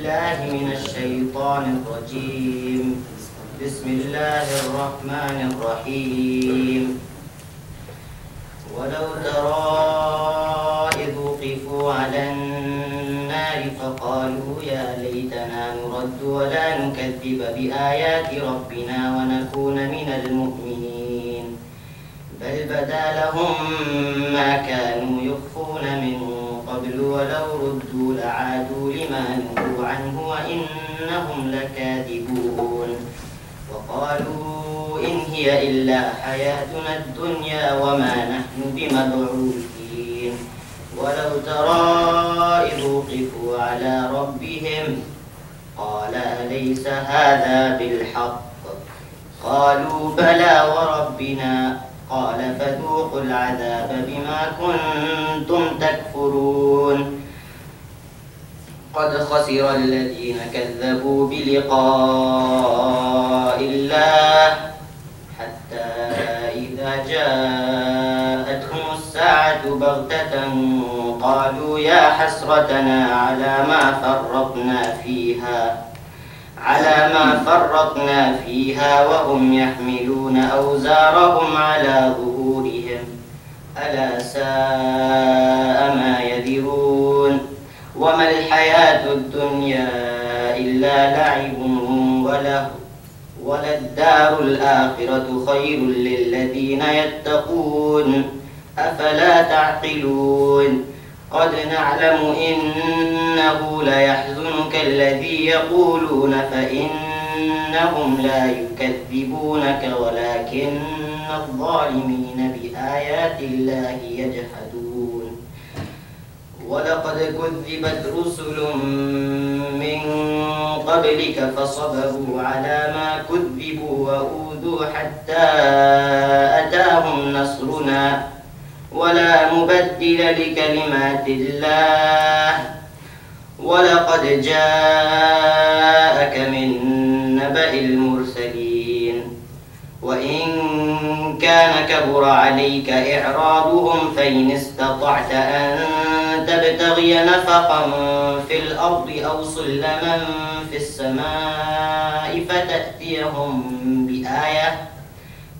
بالله من الشيطان الرجيم. بسم الله الرحمن الرحيم. ولو ترى إذ وقفوا على النار فقالوا يا ليتنا نرد ولا نكذب بآيات ربنا ونكون من المؤمنين بل بدا لهم ما كانوا يخفون من قبل ولو ردوا لعادوا لما نهوا عنه وإنهم لكاذبون وقالوا إن هي إلا حياتنا الدنيا وما نحن بمبعوثين ولو ترى إذ وقفوا على ربهم قال أليس هذا بالحق قالوا بلى وربنا قال فذوقوا العذاب بما كنتم تكفرون قد خسر الذين كذبوا بلقاء الله حتى إذا جاءتهم الساعة بغتة قالوا يا حسرتنا على ما فرطنا فيها وهم يحملون أوزارهم على ظهورهم ألا ساء ما يذرون وما الحياة الدنيا إلا لعب وله وللدار الآخرة خير للذين يتقون أفلا تعقلون قد نعلم إنه ليحزنك الذي يقولون فإنهم لا يكذبونك ولكن الظالمين بآيات الله يجحدون ولقد كذبت رسل من قبلك فصبروا على ما كذبوا وأوذوا حتى أتاهم نصرنا ولا مبدل لكلمات الله ولقد جاءك من نبأ المرسلين وإن كان كبر عليك إعراضهم فإن استطعت أن تبتغي نفقا في الأرض أو سلما في السماء فتأتيهم بآية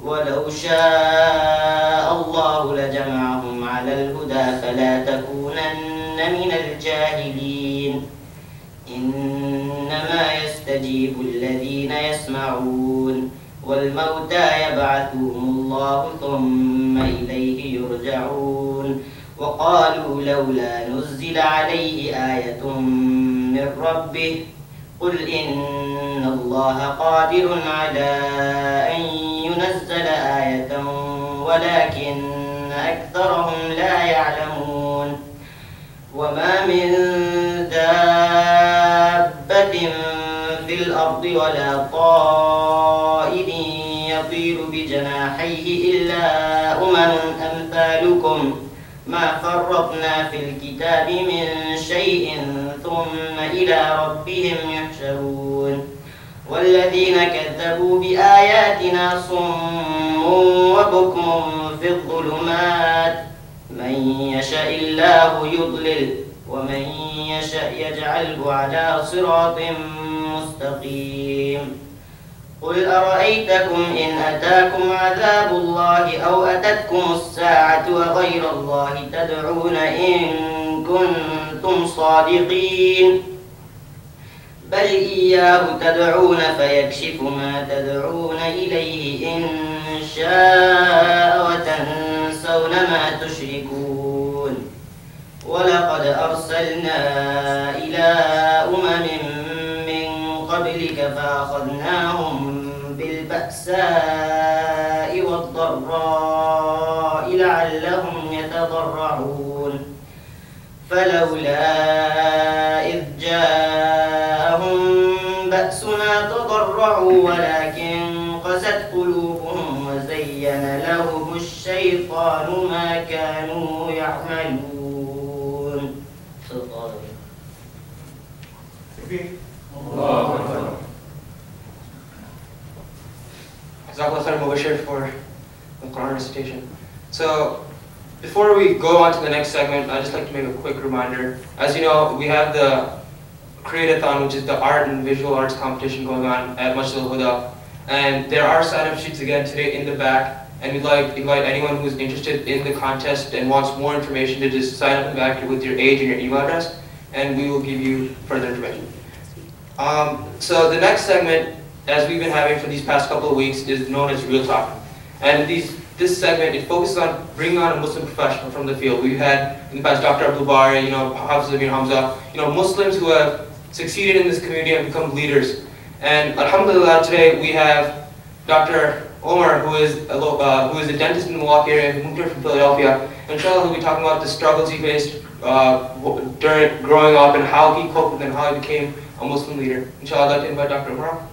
ولو شاء الله لجمعهم على الهدى فلا تكونن من الجاهلين إنما يستجيب الذين يسمعون والموتى يبعثهم الله ثم إليه يرجعون وقالوا لولا نزل عليه آية من ربه قل إن الله قادر على أن ينزل آية ولكن أكثرهم لا يعلمون وما من دابة في الأرض ولا طائر يطير بجناحيه إلا أمم أمثالكم ما فرطنا في الكتاب من شيء ثم إلى ربهم يحشرون والذين كذبوا بآياتنا صم وبكم في الظلمات من يشاء الله يضلل ومن يشاء يجعله على صراط مستقيم قل أرأيتكم إن أتاكم عذاب الله أو أتتكم الساعة وغير الله تدعون إن كنتم صادقين بل إياه تدعون فيكشف ما تدعون إليه إن شاء وتنسون ما تشركون ولقد أرسلنا إلى أمم من قبلك فأخذناهم بالبأساء والضراء لعلهم يتضرعون فلولا إذ جاءهم بأسنا تضرعوا ولكن قست قلوبهم وزين لهم الشيطان ما كانوا يعملون for the Quran recitation. So, before we go on to the next segment, I'd just like to make a quick reminder. As you know, we have the Create-a-thon, which is the art and visual arts competition going on at Al-Huda. And there are sign-up sheets again today in the back. And we'd like to invite anyone who's interested in the contest and wants more information to just sign up in the back with your age and your email address, and we will give you further information. So the next segment, as we've been having for these past couple of weeks, is known as Real Talk. And this segment, it focuses on bringing on a Muslim professional from the field. We've had in the past Dr. Abdul-Bari, Hafiz Amir Hamza, Muslims who have succeeded in this community and become leaders. And alhamdulillah, today we have Dr. Omar, who is a dentist in the Milwaukee area, who moved here from Philadelphia. And inshallah, he'll be talking about the struggles he faced during growing up and how he coped with them, how he became a Muslim leader. Inshallah, I'd like to invite Dr. Omar.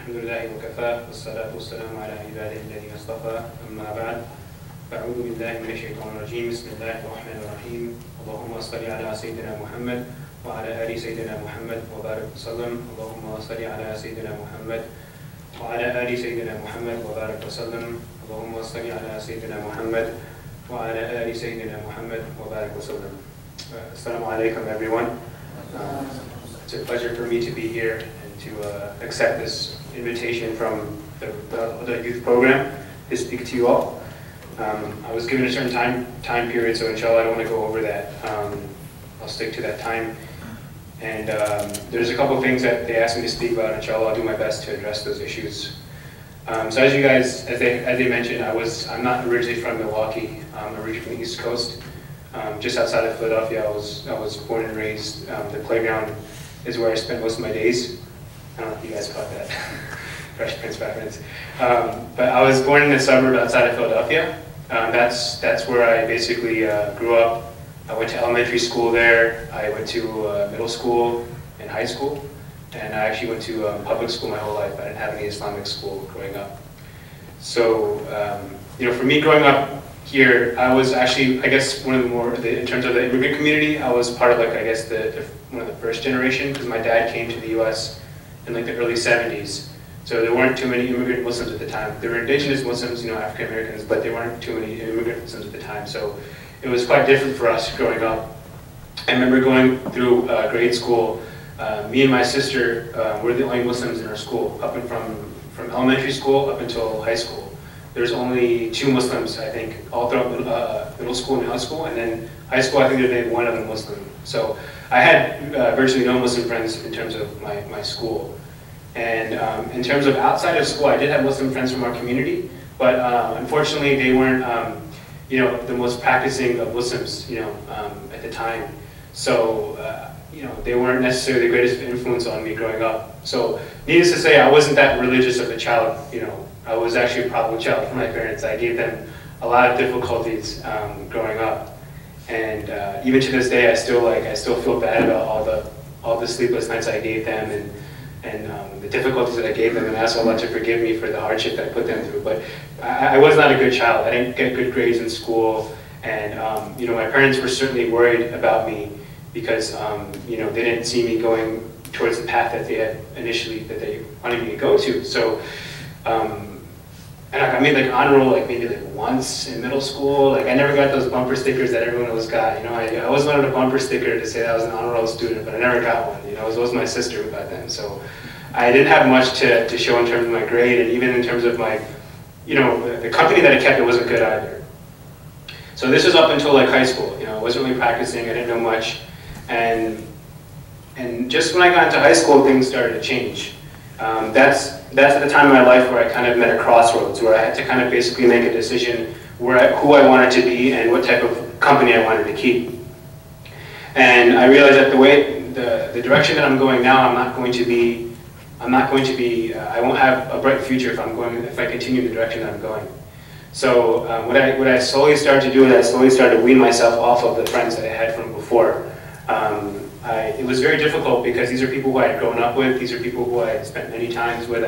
الحمد لله وكفى والصلاة والسلام على عباده الذين اصطفى أما بعد فأعوذ بالله من الشيطان الرجيم بسم الله الرحمن الرحيم اللهم صل على سيدنا محمد وعلى آل سيدنا محمد وبارك وسلم اللهم صل على سيدنا محمد وعلى آل سيدنا محمد وبارك وسلم اللهم صل على سيدنا محمد وعلى آل سيدنا محمد وبارك وسلم. Assalamu alaikum everyone. It's a pleasure for me to be here and to accept this invitation from the youth program to speak to you all. I was given a certain time period, so inshallah I don't want to go over that. I'll stick to that time. And there's a couple of things that they asked me to speak about. Inshallah, I'll do my best to address those issues. So as you guys, as they mentioned, I'm not originally from Milwaukee. I'm originally from the East Coast, just outside of Philadelphia. I was born and raised. The playground is where I spent most of my days. I don't know if you guys caught that. Fresh Prince reference. But I was born in a suburb outside of Philadelphia. That's where I basically grew up. I went to elementary school there. I went to middle school and high school. And I actually went to public school my whole life. I didn't have any Islamic school growing up. So, for me growing up here, I was actually, I guess, one of the more, in terms of the immigrant community, I was part of, like, I guess, one of the first generation, because my dad came to the U.S. in, like, the early 70s. So there weren't too many immigrant Muslims at the time. There were indigenous Muslims, African Americans, but there weren't too many immigrant Muslims at the time. So it was quite different for us growing up. I remember going through grade school. Me and my sister were the only Muslims in our school, up and from elementary school up until high school. There's only 2 Muslims, I think, all throughout middle school and high school, and then high school, I think there's maybe one other Muslim. So I had virtually no Muslim friends in terms of my school. And in terms of outside of school, I did have Muslim friends from our community, but unfortunately they weren't, the most practicing of Muslims, at the time. So, they weren't necessarily the greatest influence on me growing up. So, needless to say, I wasn't that religious of a child, I was actually a problem child for my parents. I gave them a lot of difficulties growing up. And even to this day, I still feel bad about all the sleepless nights I gave them and the difficulties that I gave them, and I ask Allah to forgive me for the hardship that I put them through. But I was not a good child. I didn't get good grades in school, and my parents were certainly worried about me because they didn't see me going towards the path that they had initially that they wanted me to go to. So, and I made like honor roll maybe once in middle school. I never got those bumper stickers that everyone else got. I always wanted a bumper sticker to say that I was an honor roll student, but I never got one. It was my sister who got them. So I didn't have much to show in terms of my grade, and even in terms of my, the company that I kept, it wasn't good either. So this was up until high school. I wasn't really practicing. I didn't know much, and just when I got into high school, things started to change. That's the time in my life where I kind of met a crossroads, where I had to kind of basically make a decision who I wanted to be and what type of company I wanted to keep. And I realized that the direction that I'm going now, I won't have a bright future if I continue the direction that I'm going. So what I slowly started to do is I slowly started to wean myself off of the friends that I had from before. it was very difficult because these are people who I had grown up with, these are people who I had spent many times with,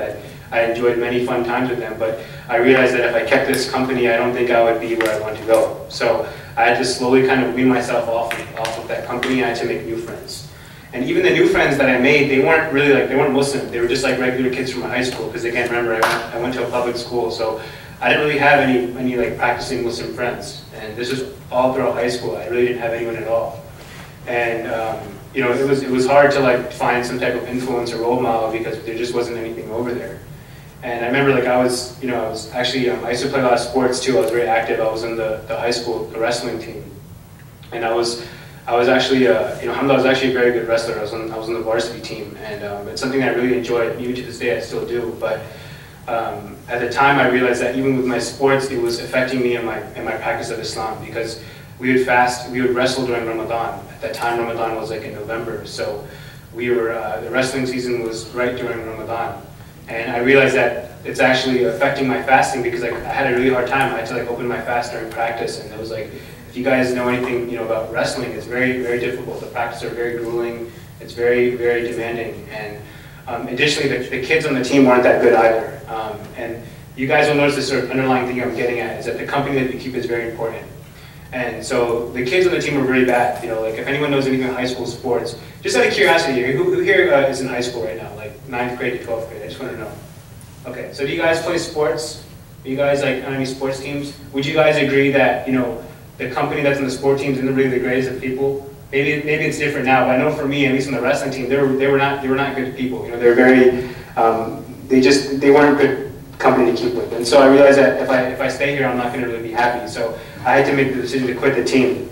I enjoyed many fun times with them, but I realized that if I kept this company, I don't think I would be where I want to go. So I had to slowly kind of wean myself off of that company. I had to make new friends. And even the new friends that I made, they weren't really like, they weren't Muslim. They were just like regular kids from my high school. Because again, remember, I went to a public school, so I didn't really have any like practicing Muslim friends. And this was all throughout high school. I really didn't have anyone at all. And you know, it was hard to like find some type of influence or role model because there just wasn't anything over there. And I remember like I was actually, I used to play a lot of sports too. I was very active. I was in the high school, the wrestling team. And I was actually, you know, Alhamdulillah, I was actually a very good wrestler. I was on the varsity team, and it's something I really enjoyed. Even to this day, I still do. But at the time, I realized that even with my sports, it was affecting me in my practice of Islam, because we would fast, we would wrestle during Ramadan. At that time, Ramadan was like in November, so we were the wrestling season was right during Ramadan, and I realized that it's actually affecting my fasting because I had a really hard time. I had to like open my fast during practice, and it was like, if you guys know anything, you know, about wrestling, it's very, very difficult. The practices are very grueling. It's very, very demanding. And additionally, the kids on the team weren't that good either. And you guys will notice this sort of underlying thing I'm getting at is that the company that we keep is very important. And so the kids on the team were really bad. You know, like if anyone knows anything about high school sports, just out of curiosity here, who here is in high school right now, like 9th grade to 12th grade? I just want to know. Okay, so do you guys play sports? Are you guys like on any sports teams? Would you guys agree that, you know, the company that's in the sport teams isn't really the greatest of people? Maybe it's different now, but I know for me, at least in the wrestling team, they were not good people. You know, they're very, they weren't good company to keep with. And so I realized that if I stay here, I'm not going to really be happy. So I had to make the decision to quit the team.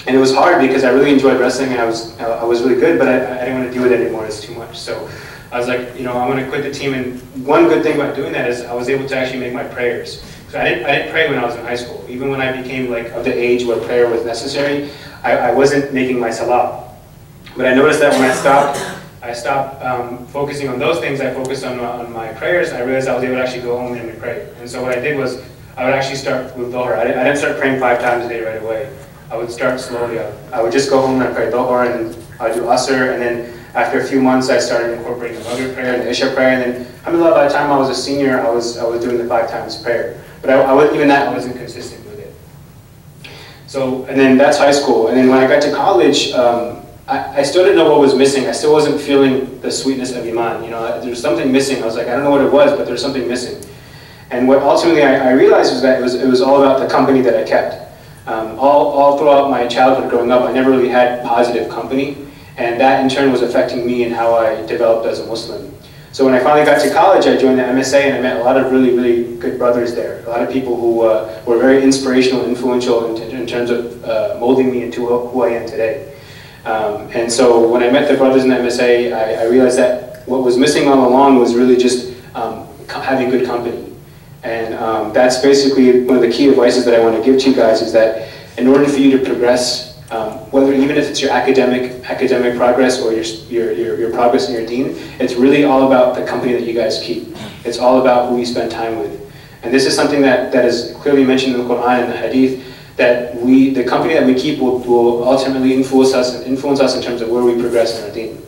And it was hard because I really enjoyed wrestling and I was really good, but I didn't want to do it anymore. It's too much. So I was like, you know, I'm going to quit the team. And one good thing about doing that is I was able to actually make my prayers. So I didn't pray when I was in high school. Even when I became like of the age where prayer was necessary, I wasn't making my salah. But I noticed that when I stopped focusing on those things, I focused on my prayers. I realized I was able to actually go home and pray. And so what I did was I would actually start with Dhuhr. I didn't start praying 5 times a day right away. I would start slowly. I would just go home and pray Dhuhr, and then I would do Asr, and then after a few months I started incorporating the Maghrib prayer and the Isha prayer, and then alhamdulillah, by the time I was a senior, I was doing the 5 times prayer. But even that, I wasn't consistent with it. So, and then that's high school. And then when I got to college, I still didn't know what was missing. I still wasn't feeling the sweetness of Iman. You know, there was something missing. I was like, I don't know what it was, but there was something missing. And what ultimately I realized was that it was all about the company that I kept. All throughout my childhood growing up, I never really had positive company. And that in turn was affecting me and how I developed as a Muslim. So when I finally got to college, I joined the MSA and I met a lot of really, really good brothers there. A lot of people who were very inspirational, influential in terms of molding me into who I am today. And so when I met the brothers in the MSA, I realized that what was missing all along was really just having good company. And that's basically one of the key advices that I want to give to you guys, is that in order for you to progress, even if it's your academic progress or your progress in your deen, it's really all about the company that you guys keep. It's all about who you spend time with. And this is something that is clearly mentioned in the Quran and the Hadith, that the company that we keep will ultimately influence us in terms of where we progress in our deen.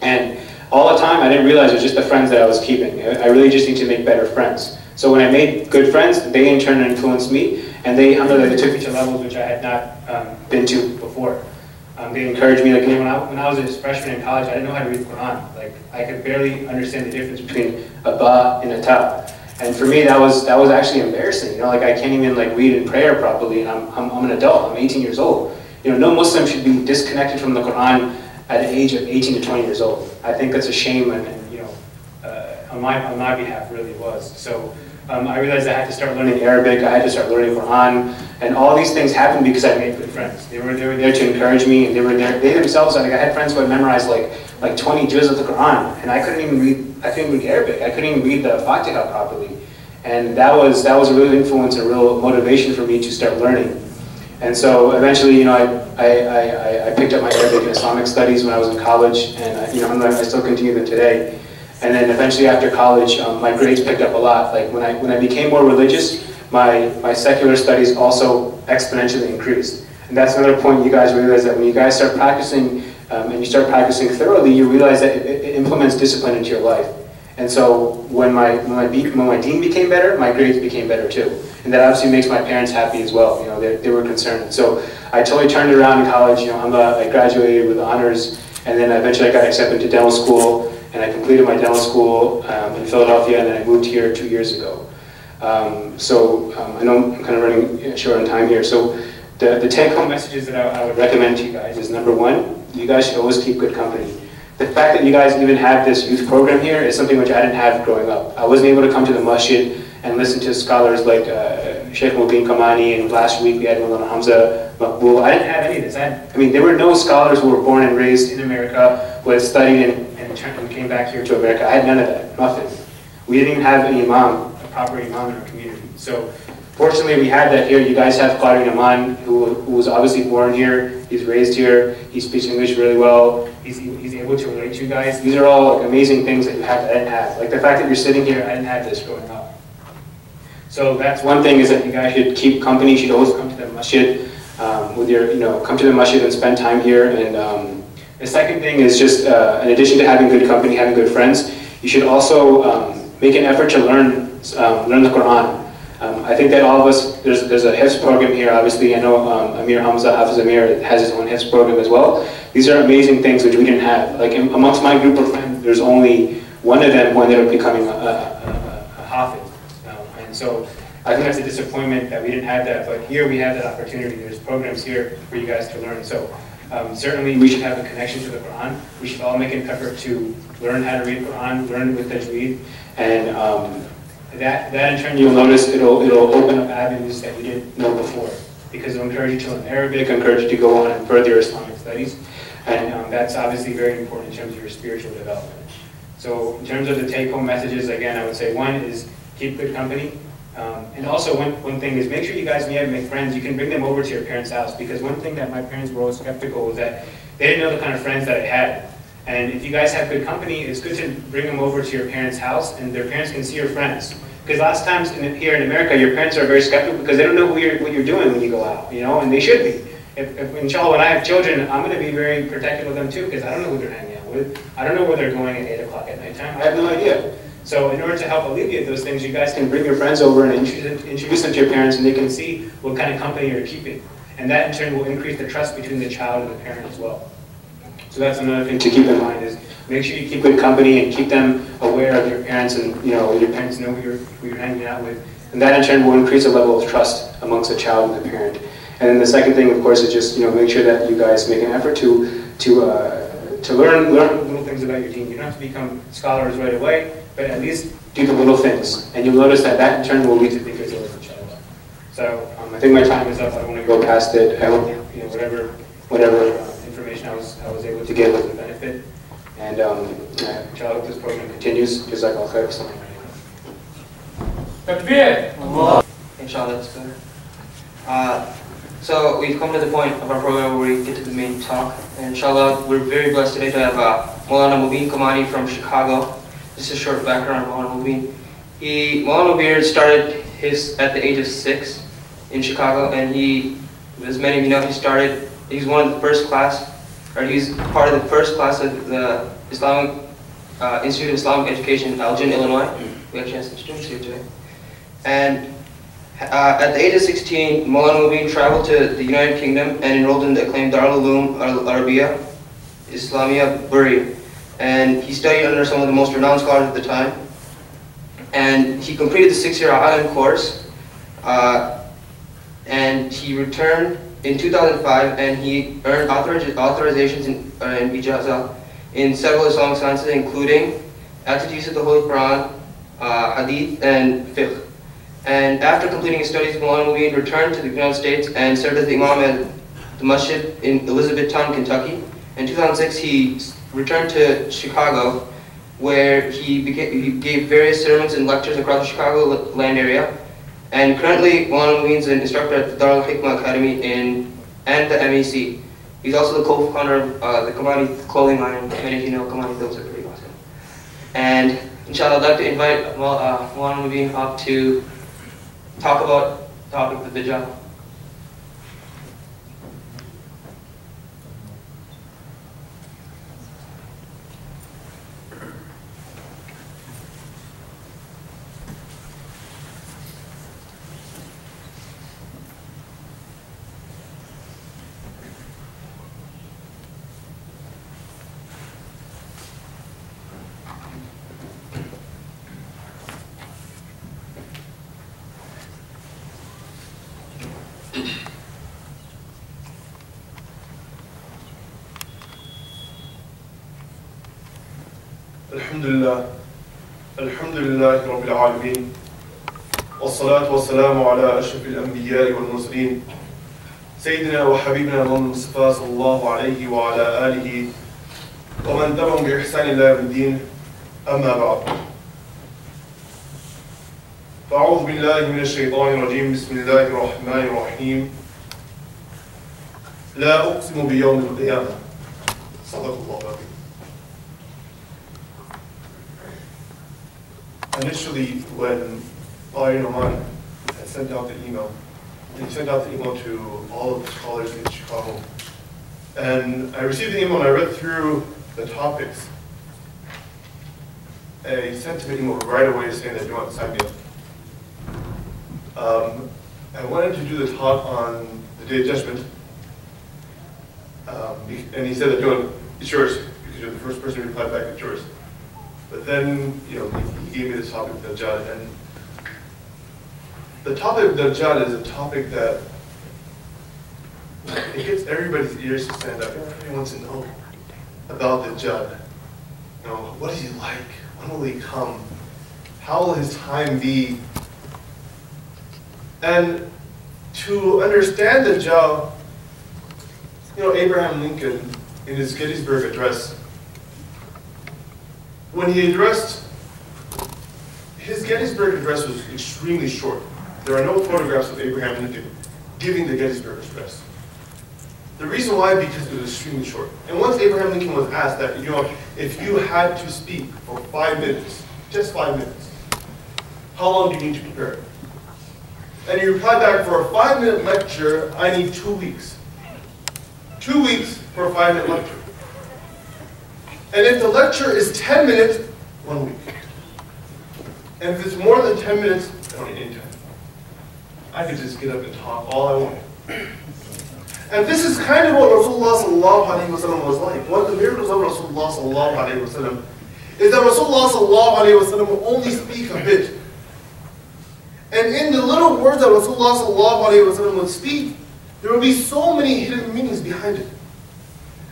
And all the time, I didn't realize it was just the friends that I was keeping. I really just need to make better friends. So when I made good friends, they in turn influenced me, and they took me to levels which I had not been to before. They encouraged me. Like when I was a freshman in college, I didn't know how to read the Quran. Like I could barely understand the difference between a ba and a ta. And for me, that was actually embarrassing. You know, like I can't even like read and prayer properly, and I'm an adult. I'm 18 years old. You know, no Muslim should be disconnected from the Quran at the age of 18 to 20 years old. I think that's a shame, and you know, on my behalf, really was. So. I realized I had to start learning Arabic, I had to start learning Quran, and all these things happened because I made good friends. They were there to encourage me, and they themselves, like I had friends who had memorized like 20 juz of the Quran, and I couldn't even read Arabic. I couldn't even read the Fatiha properly. And that was a real influence, a real motivation for me to start learning. And so eventually, you know, I picked up my Arabic and Islamic studies when I was in college, and you know, I still continue them today. And then eventually after college, my grades picked up a lot. Like when I became more religious, my secular studies also exponentially increased. And that's another point you guys realize, that when you guys start practicing and you start practicing thoroughly, you realize that it implements discipline into your life. And so when my dean became better, my grades became better too. And that obviously makes my parents happy as well. You know, they were concerned. So I totally turned it around in college. You know, I graduated with honors, and then eventually I got accepted to dental school, and I completed my dental school in Philadelphia, and then I moved here 2 years ago. I know I'm kind of running short on time here. So the take-home messages that I would recommend to you guys is, number one, you guys should always keep good company. The fact that you guys even have this youth program here is something which I didn't have growing up. I wasn't able to come to the masjid and listen to scholars like Sheikh Mubin Kamani, and last week we had Maulana Hamza Maqbool. I didn't have any of this. I mean, there were no scholars who were born and raised in America, who had studied and came back here to America. I had none of that, nothing. We didn't even have an imam, a proper imam in our community. So fortunately we had that here. You guys have Qari Naman, who was obviously born here, he's raised here, he speaks English really well, he's able to relate to you guys. These are all like amazing things that you have that I didn't have. Like the fact that you're sitting here, I didn't have this growing up. So that's one thing, is that you guys should keep company. You should always come to the masjid with your, come to the masjid and spend time here. And the second thing is just, in addition to having good company, having good friends, you should also make an effort to learn the Quran. I think that all of us, there's a Hifz program here. Obviously, I know Amir Hamza, Hafiz Amir has his own Hifz program as well. These are amazing things which we didn't have. Like amongst my group of friends, there's only one of them who ended up becoming a Hafiz. And so I think that's a disappointment that we didn't have that, but here we have that opportunity. There's programs here for you guys to learn. So certainly we should have a connection to the Quran. We should all make an effort to learn how to read Quran, learn with tajweed, and that in turn you'll notice it'll open up avenues that you didn't know before, because it'll encourage you to learn Arabic, encourage you to go on and further your Islamic studies, and that's obviously very important in terms of your spiritual development. So in terms of the take-home messages, again, I would say one is keep good company. And also one thing is make sure you guys, when you have to make friends, you can bring them over to your parents' house, because one thing that my parents were always skeptical was that they didn't know the kind of friends that I had. And if you guys have good company, it's good to bring them over to your parents' house, and their parents can see your friends. Because lots of times here in America, your parents are very skeptical because they don't know what you're doing when you go out, and they should be. If inshallah, when I have children, I'm going to be very protective of them too, because I don't know who they're hanging out with. I don't know where they're going at 8 o'clock at nighttime. I have no idea. So in order to help alleviate those things, you guys can bring your friends over and introduce them to your parents, and they can see what kind of company you're keeping. And that in turn will increase the trust between the child and the parent as well. So that's another thing to keep in mind, is make sure you keep good company and keep them aware of your parents, and your parents know who you're hanging out with. And that in turn will increase the level of trust amongst the child and the parent. And then the second thing, of course, is just make sure that you guys make an effort to learn little things about your deen. You don't have to become scholars right away, but at least do the little things, and you'll notice that in turn will lead to bigger results, inshallah. So I think my time is up. I don't want to go past it. I hope whatever information I was able to give was a benefit, and inshallah, I hope this program continues. Jazakallah khair. Takbir! Inshallah, that's better. So we've come to the point of our program where we get to the main talk. And inshallah, we're very blessed today to have Maulana Mubin Kamani from Chicago. Just a short background on Maulana Mubin. Maulana Mubin started at the age of 6 in Chicago, and as many of you know, he's one of the first class, or he's part of the first class of the Islamic Institute of Islamic Education in Elgin, Illinois. We actually have some students here today. And at the age of 16, Maulana Mubin traveled to the United Kingdom and enrolled in the acclaimed Darul Uloom Al-Arabiya Islamia, Bury. And he studied under some of the most renowned scholars at the time. And he completed the 6-year Alim course. And he returned in 2005, and he earned authorizations in Ijazah in several Islamic sciences, including exegesis of the Holy Quran, Hadith, and Fiqh. And after completing his studies, Maulana Mubin returned to the United States and served as the Imam at the Masjid in Elizabethtown, Kentucky. In 2006, he returned to Chicago, where he gave various sermons and lectures across the Chicago land area. And currently, Maulana Mubin is an instructor at the Darul Hikmah Academy and the MEC. He's also the co-founder of the Kamani clothing line, and many of you know Kamani clothes are pretty awesome. And inshallah, I'd like to invite Maulana Mubin up to talk about the topic of the Dajjal. Alhamdulillah, Alhamdulillah Rabbil Alameen, والصلاة والسلام على أشرف الأنبياء والمرسلين سيدنا وحبيبنا المصطفى صلى الله عليه وعلى آله ومن تبعهم بإحسان إلى يوم الدين. أما بعد، فأعوذ بالله من الشيطان الرجيم. بسم الله الرحمن الرحيم. لا أقسم بيوم القيامة. صدق الله العظيم. Initially, when Al Oman had sent out the email, and he sent out the email to all of the scholars in Chicago, and I received the email and I read through the topics. He sent me an email right away saying that you want to sign me up. I wanted to do the talk on the Day of Judgment, and he said that it's yours because you're the first person to reply back. It's yours. But then, he gave me this topic of Dajjal, and the topic of Dajjal is a topic that it gets everybody's ears to stand up. Everybody wants to know about Dajjal. What is he like? When will he come? How will his time be? And to understand Dajjal, Abraham Lincoln, in his Gettysburg Address, when he addressed, his Gettysburg Address was extremely short. There are no photographs of Abraham Lincoln giving the Gettysburg Address. The reason why, because it was extremely short. And once Abraham Lincoln was asked that, if you had to speak for 5 minutes, just 5 minutes, how long do you need to prepare? And he replied back, for a 5-minute lecture, I need 2 weeks. 2 weeks for a 5-minute lecture. And if the lecture is 10 minutes, 1 week. And if it's more than 10 minutes, I don't need any time. I could just get up and talk all I want. And this is kind of what Rasulullah sallallahu alaihi wasallam was like. One of the miracles of Rasulullah sallallahu alaihi wasallam is that Rasulullah sallallahu alaihi wasallam will only speak a bit. And in the little words that Rasulullah sallallahu alaihi wasallam would speak, there will be so many hidden meanings behind it.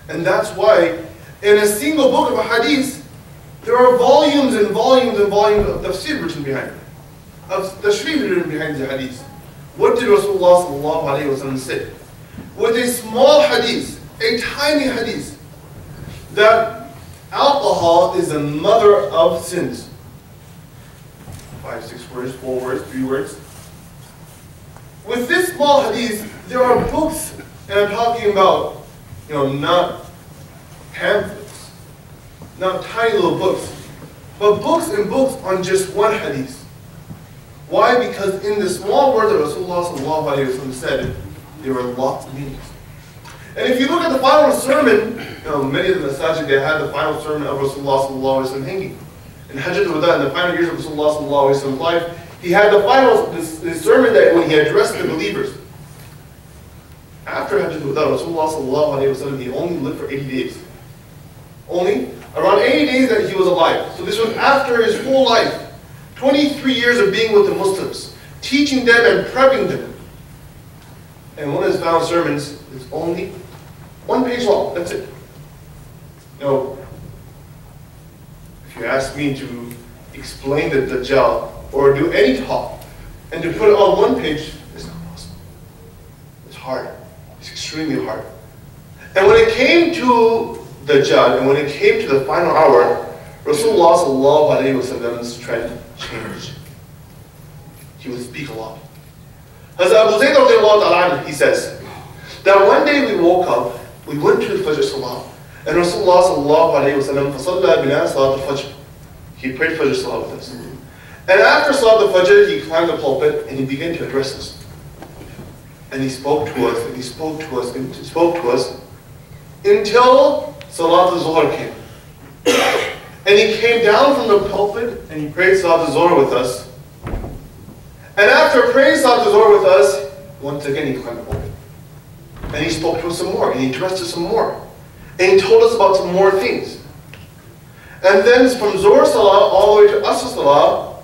And that's why in a single book of a hadith, there are volumes and volumes and volumes of tafsir written behind it, of tashrif written behind the hadith. What did Rasulullah sallallahu alaihi wasallam say? With a small hadith, a tiny hadith, that alcohol is the mother of sins. 5, 6 words, 4 words, 3 words. With this small hadith, there are books, and I'm talking about, not pamphlets, not tiny little books, but books and books on just one hadith. Why? Because in the small word that Rasulullah sallallahu alaihi wasallam said, there were lots of meanings. And if you look at the final sermon, many of the masajid, they had the final sermon of Rasulullah sallallahu alaihi wasallam hanging. In Hajj al-Huda, in the final years of Rasulullah sallallahu alaihi wasallam's life, he had the final this sermon that when he addressed the believers. After Hajj al-Huda, Rasulullah sallallahu alaihi wasallam, he only lived for 80 days. Only around 80 days that he was alive. So this was after his whole life. 23 years of being with the Muslims, teaching them and prepping them. And one of his final sermons is only 1 page long. That's it. If you ask me to explain the Dajjal or do any talk and to put it on 1 page, it's not possible. It's hard. It's extremely hard. And when it came to Dajjal and when it came to the final hour, Rasulullah sallallahu alaihi wasallam's trend changed. He would speak a lot. As Abu Zayd radiallahu ta'ala, he says that one day we woke up, we went to the Fajr Salah, and Rasulullah sallallahu alayhi wa sallam فَصَلَّى بِنَا صَلَاةَ الْفَجْرِ. He prayed Fajr Salah with us. And after Salat al-Fajr, he climbed the pulpit and he began to address us. And he spoke to us, and he spoke to us, and he spoke to us until Salat al-Zuhr came. And he came down from the pulpit and he prayed Salat al-Zuhr with us. And after praying Salat al-Zuhr with us, once again he climbed the pulpit. And he spoke to us some more, and he addressed us some more. And he told us about some more things. And then from Zuhr Salah all the way to Asr Salah,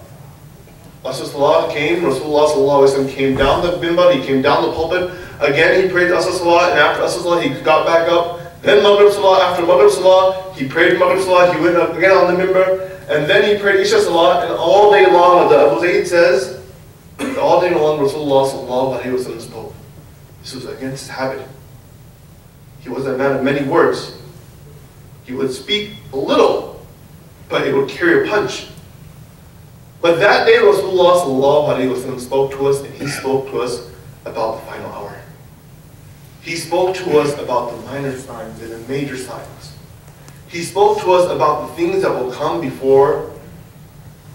Asr Salah came, Rasulullah sallallahu alaihi wasallam came down the minbar, he came down the pulpit. Again he prayed Asr Salah, and after Asr Salah he got back up, Then Maghrib Salah, after Maghrib Salah, he prayed Maghrib Salah, he went up again on the mimbar, and then he prayed Isha Salah, and all day long, the Abu Zayd says, all day long Rasulullah sallallahu alayhi wa sallam spoke. This was against his habit. He was a man of many words. He would speak a little, but it would carry a punch. But that day Rasulullah sallallahu alayhi wa sallam spoke to us, and he spoke to us about the final hour. He spoke to us about the minor signs and the major signs. He spoke to us about the things that will come before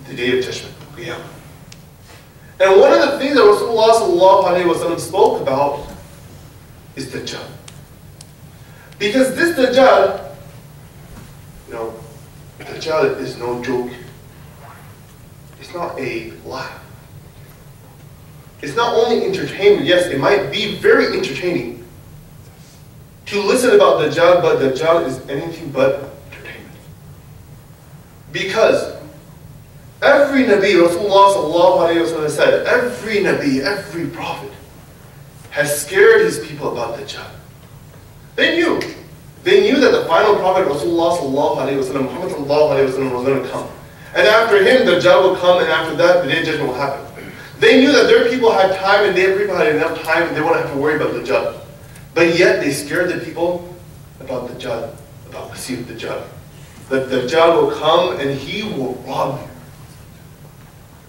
the day of judgment. Yeah. And one of the things that Rasulullah sallallahu alayhi wa sallam spoke about is Dajjal. Because this Dajjal, Dajjal is no joke. It's not a laugh. It's not only entertainment. Yes, it might be very entertaining to listen about Dajjal, but Dajjal is anything but entertainment. Because every Nabi, Rasulullah sallallahu alayhi wa sallam said, every Nabi, every prophet has scared his people about Dajjal. They knew. They knew that the final prophet, Rasulullah sallallahu alayhi wa sallam, Muhammad sallallahu alayhi wa sallam, was going to come. And after him, Dajjal will come, and after that, the day of judgment will happen. They knew that their people had time, and their people had enough time, and they wouldn't have to worry about Dajjal. But yet, they scared the people about Dajjal, about Masih Dajjal. That Dajjal will come, and he will rob you.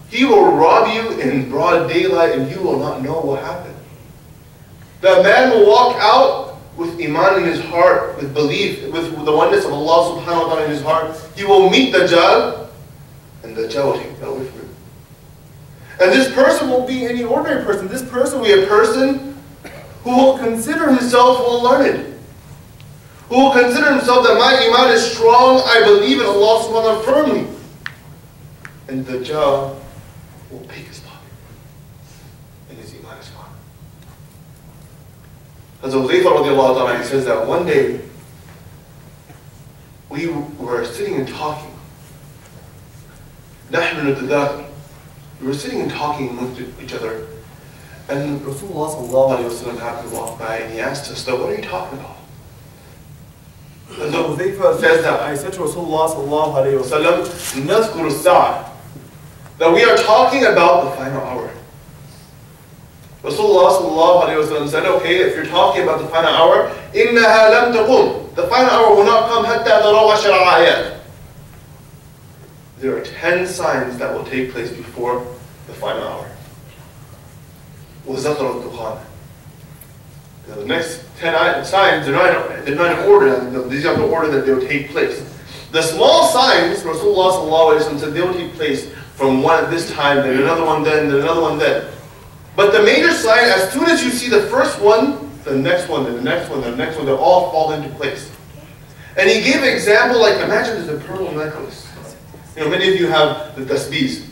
He will rob you in broad daylight, and you will not know what happened. The man will walk out with iman in his heart, with belief, with the oneness of Allah subhanahu wa ta'ala in his heart. He will meet Dajjal, and Dajjal will take that away from him. And this person won't be any ordinary person. This person will be a person who will consider himself well learned. Who will consider himself that my iman is strong, I believe in Allah subhanahu wa ta'ala firmly. And Dajjal will pick his pocket. And his iman is gone. As Huzaifa radiallahu ta'ala says that one day we were sitting and talking. We were sitting and talking with each other, and Rasulullah sallallahu alayhi wa sallam happened to walk by, and he asked us, what are you talking about? And so Huzaifa says that I said to Rasulullah sallallahu alayhi wa sallam, نذكر الساعة, that we are talking about the final hour. Rasulullah sallallahu alayhi wa sallam said, okay, if you're talking about the final hour, إنها لم تقوم, the final hour will not come حتى تروا 10 آيات. There are 10 signs that will take place before the final hour. وَزَقْرَ الدُّخَانِ. The next 10 signs, they're not in order. These are the order that they will take place. The small signs, Rasulullah sallallahu alayhi wa sallam said, they will take place from one at this time, then another one then, then another one then. But the major sign, as soon as you see the first one, the next one, then the next one, then the next one, they all fall into place. And he gave an example, like imagine there's a pearl necklace. Many of you have the tasbihs.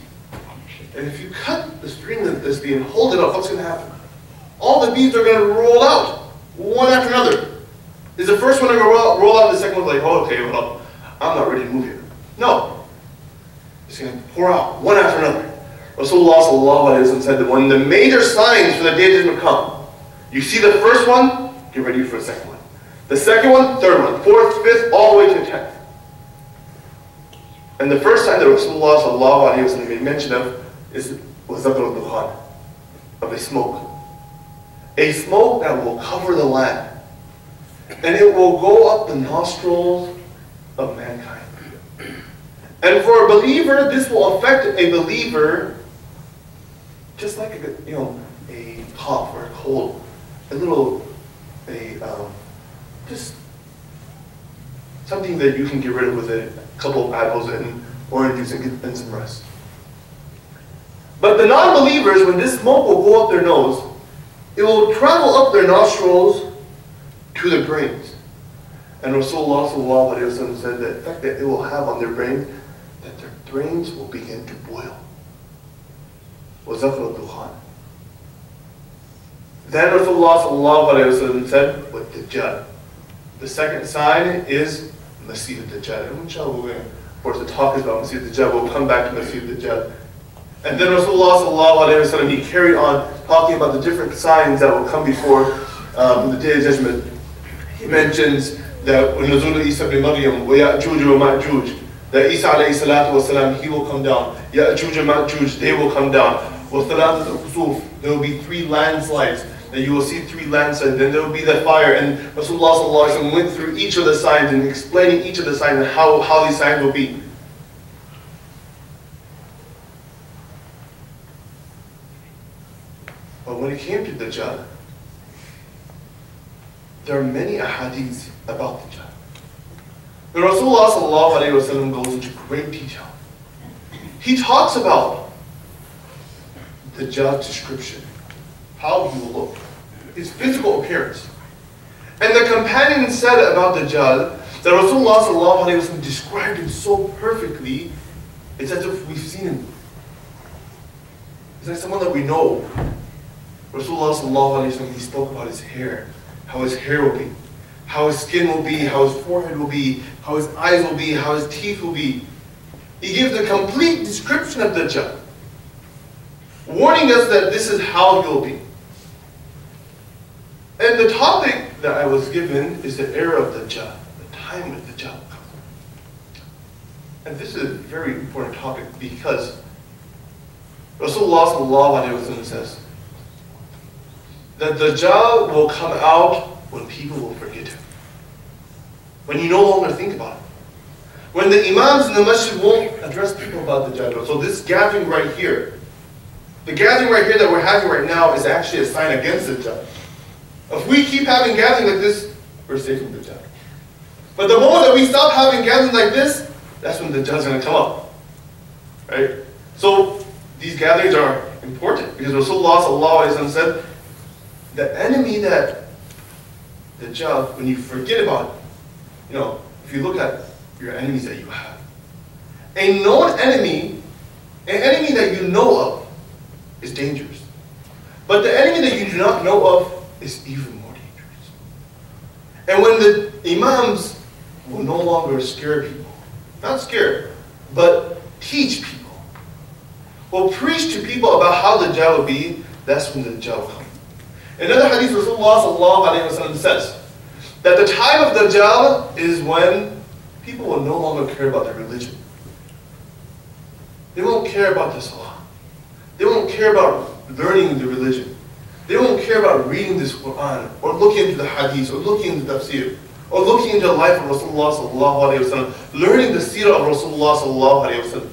And if you cut the string of the tasbih and hold it up, what's going to happen? All the beads are going to roll out, one after another. Is the first one going to roll out, the second one's like, oh, okay, well, I'm not ready to move here. No. It's going to pour out, one after another. Rasulullah sallallahu alayhi wa sallam said that when the major signs for the day of judgment come, you see the first one, get ready for the second one. The second one, third one, fourth, fifth, all the way to the 10th. And the first sign that Rasulullah sallallahu alayhi wa sallam made mention of was Zakr al-Dukhan, of a smoke. A smoke that will cover the land. And it will go up the nostrils of mankind. And for a believer, this will affect a believer just like a cough or a cold. Just something that you can get rid of with a couple of apples and orange juice and some rest. But the non-believers, when this smoke will go up their nose, it will travel up their nostrils to their brains. And Rasulullah sallallahu alayhi wa sallam said that the effect that it will have on their brains, that their brains will begin to boil. وَزَفْرَ الدُّخَانِ. Then Rasulullah sallallahu alayhi wa sallam said, with Dajjal. The second sign is Masih Dajjal. And inshallah, we're going to, of course, the talk is about Masih Dajjal. We'll come back to Masih Dajjal. And then Rasulullah sallallahu alayhi wa sallam, he carried on talking about the different signs that will come before the Day of Judgment. He mentions that وَنُزُولُ Isa ibn Maryam وَيَأْجُوجُ وَمَأْجُوجُ, that Isa alayhi salatu wasalam, he will come down. Ya'juj and Ma'juj, they will come down. وَثَلَاثَةُ الْخُسُوفِ, there will be 3 landslides. That you will see 3 landslides, then there will be the fire. And Rasulullah sallallahu alaihi wasallam went through each of the signs and explaining each of the signs and how these signs will be. But when it came to Dajjal, there are many ahadiths about Dajjal. And Rasulullah sallallahu alaihi wasallam goes into great detail. He talks about Dajjal's description, how he will look, his physical appearance. And the companion said about Dajjal that Rasulullah sallallahu alaihi wasallam described him so perfectly, it's as if we've seen him. It's like someone that we know. Rasulullah sallallahu alaihi wasallam, he spoke about his hair, how his hair will be, how his skin will be, how his forehead will be, how his eyes will be, how his teeth will be. He gives a complete description of Dajjal, warning us that this is how he will be. And the topic that I was given is the era of Dajjal, the time of Dajjal will come. And this is a very important topic because Rasulullah sallallahu alaihi wasallam says that Dajjal will come out when people will forget him. When you no longer think about it. When the imams in the masjid won't address people about Dajjal. So this gathering right here, the gathering right here that we're having right now is actually a sign against Dajjal. If we keep having gatherings like this, we're safe from Dajjal. But the moment that we stop having gatherings like this, that's when Dajjal is going to come up. Right? So these gatherings are important because Rasulullah sallallahu alaihi wasallam said, the enemy that Dajjal, when you forget about it, if you look at your enemies that you have, a known enemy, an enemy that you know of, is dangerous. But the enemy that you do not know of is even more dangerous. And when the imams will no longer scare people, not scare, but teach people, will preach to people about how the Dajjal will be, that's when the Dajjal will come. In another hadith, Rasulullah sallallahu alaihi wasallam says that the time of Dajjal is when people will no longer care about their religion. They won't care about the salah. They won't care about learning the religion. They won't care about reading this Quran, or looking into the hadith, or looking into tafsir, or looking into the life of Rasulullah sallallahu alaihi wasallam, learning the seerah of Rasulullah sallallahu alaihi wasallam.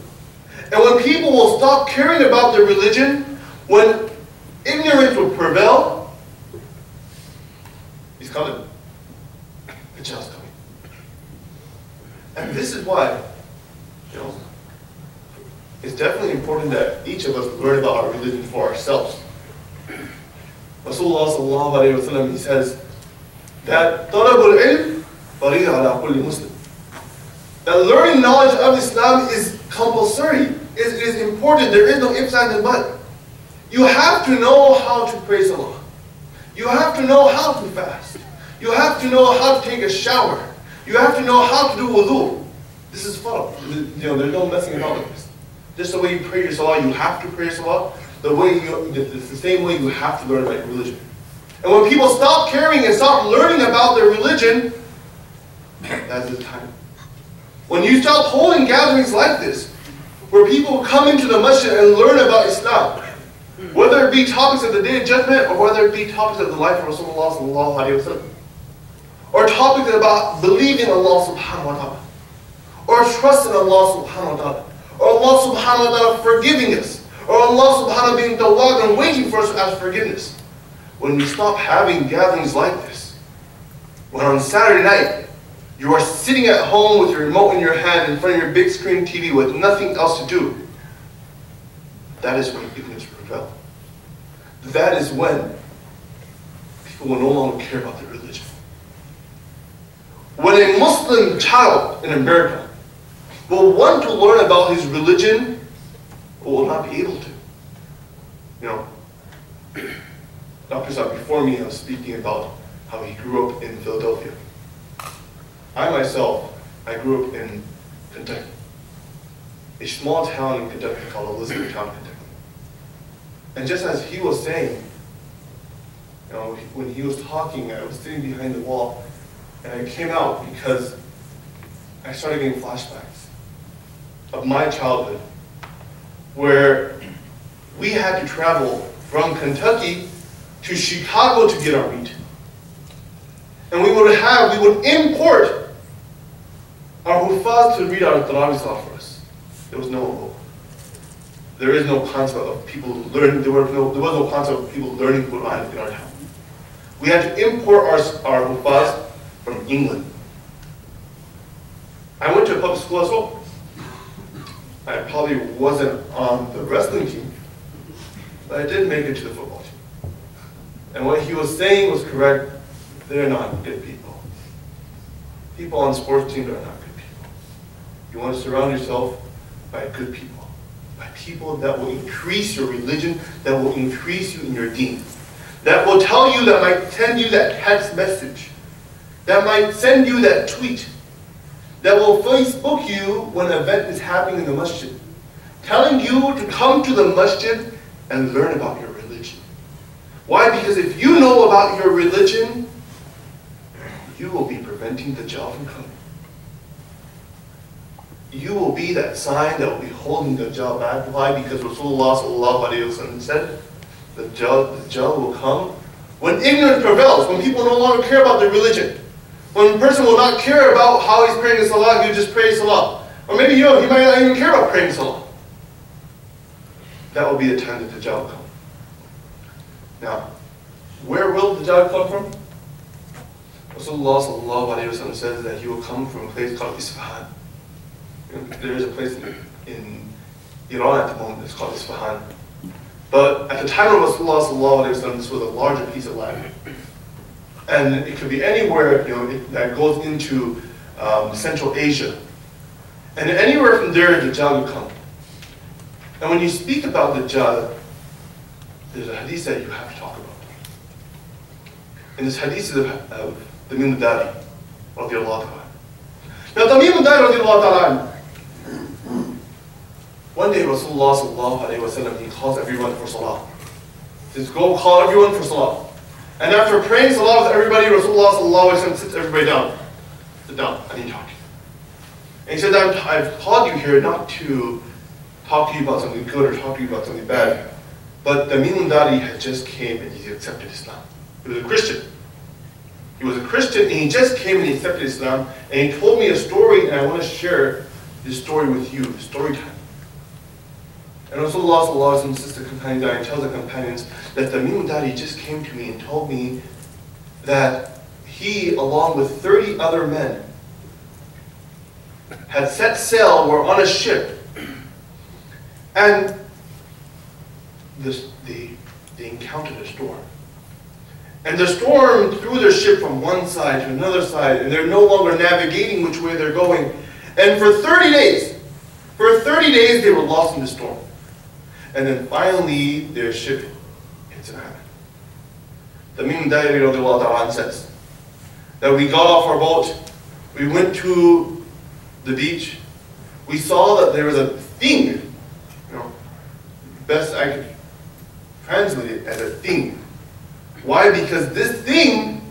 And when people will stop caring about their religion, when ignorance will prevail, he's coming. Dajjal's coming. And this is why, it's definitely important that each of us learn about our religion for ourselves. Rasulullah sallallahu alayhi wa sallam, he says that talabul ilm farida ala kulli muslim. That learning knowledge of Islam is compulsory, is important. There is no ifs, ands, and buts. You have to know how to praise Allah. You have to know how to fast. You have to know how to take a shower. You have to know how to do wudu. This is fun. There's no messing about with this. Just the way you pray your salah, you have to pray your salah. It's the same way you have to learn about your religion. And when people stop caring and stop learning about their religion, that's the time. When you stop holding gatherings like this, where people come into the masjid and learn about Islam, whether it be topics of the Day of Judgment or whether it be topics of the life of Rasulullah sallallahu alaihi wasallam, or topics about believing Allah subhanahu wa ta'ala, or trusting Allah subhanahu wa ta'ala, or Allah subhanahu wa ta'ala forgiving us, or Allah subhanahu wa ta'ala being tawwab and waiting for us to ask forgiveness. When we stop having gatherings like this, when on Saturday night you are sitting at home with your remote in your hand in front of your big screen TV with nothing else to do, that is when ignorance prevails. That is when people will no longer care about their religion. When a Muslim child in America will want to learn about his religion, but will not be able to. Dr. Saab before me was speaking about how he grew up in Philadelphia. I myself, I grew up in Kentucky, a small town in Kentucky called Elizabethtown, Kentucky. And just as he was saying, when he was talking, I was sitting behind the wall, And I came out because I started getting flashbacks of my childhood, where we had to travel from Kentucky to Chicago to get our meat. And we would import our hufaz to read our Tarawih Salah for us. There was no, there is no concept of people learning, there was no concept of people learning Quran in our town. We had to import our hufaz from England. I went to a public school as well. I probably wasn't on the wrestling team, but I did make it to the football team. And what he was saying was correct. They're not good people. People on sports teams are not good people. You want to surround yourself by good people, by people that will increase your religion, that will increase you in your deen, that will tell you, that might send you that text message, that might send you that tweet, that will Facebook you when an event is happening in the masjid, telling you to come to the masjid and learn about your religion. Why? Because if you know about your religion, you will be preventing Dajjal from coming. You will be that sign that will be holding Dajjal back. Why? Because Rasulullah sallallahu alayhi wa sallam said, Dajjal will come when ignorance prevails, when people no longer care about their religion. When a person will not care about how he's praying the salah, he will just pray salah. Or maybe he might not even care about praying salah. That will be the time that Dajjal will come. Now, where will Dajjal come from? Rasulullah sallallahu alayhi wa sallam says that he will come from a place called Isfahan. There is a place in Iran at the moment that's called Isfahan. But at the time of Rasulullah sallallahu alayhi wa sallam, this was a larger piece of land. And it could be anywhere that goes into Central Asia. And anywhere from there, Dajjal will come. And when you speak about Dajjal, there's a hadith that you have to talk about. And this hadith is of Tamim al-Dari, radiallahu ta'ala. Now, Tamim al-Dari, radiallahu ta'ala, one day Rasulullah sallallahu alayhi wa sallam, he calls everyone for salah. He says, go call everyone for salah. And after praying salah with everybody, Rasulullah sallallahu alayhi wa sallam sits everybody down. Sit down, I need to talk to you. And he said, I've called you here not to talk to you about something good or talk to you about something bad. But Tamim al-Dari had just came and he accepted Islam. He was a Christian. He was a Christian and he just came and he accepted Islam. And he told me a story, and I want to share this story with you, story time. And Rasulullah sallallahu alayhi wa sallam says to the companions, and tells the companions that Tamim al-Dari just came to me and told me that he, along with 30 other men, had set sail, were on a ship, and they encountered a storm. And the storm threw their ship from one side to another side, and they're no longer navigating which way they're going. And for 30 days they were lost in the storm. And then finally their ship hits an island. Tamim al-Dari radiallahu ta'ala says that we got off our boat, we went to the beach, we saw that there was a thing, best I could translate it as a thing. Why? Because this thing,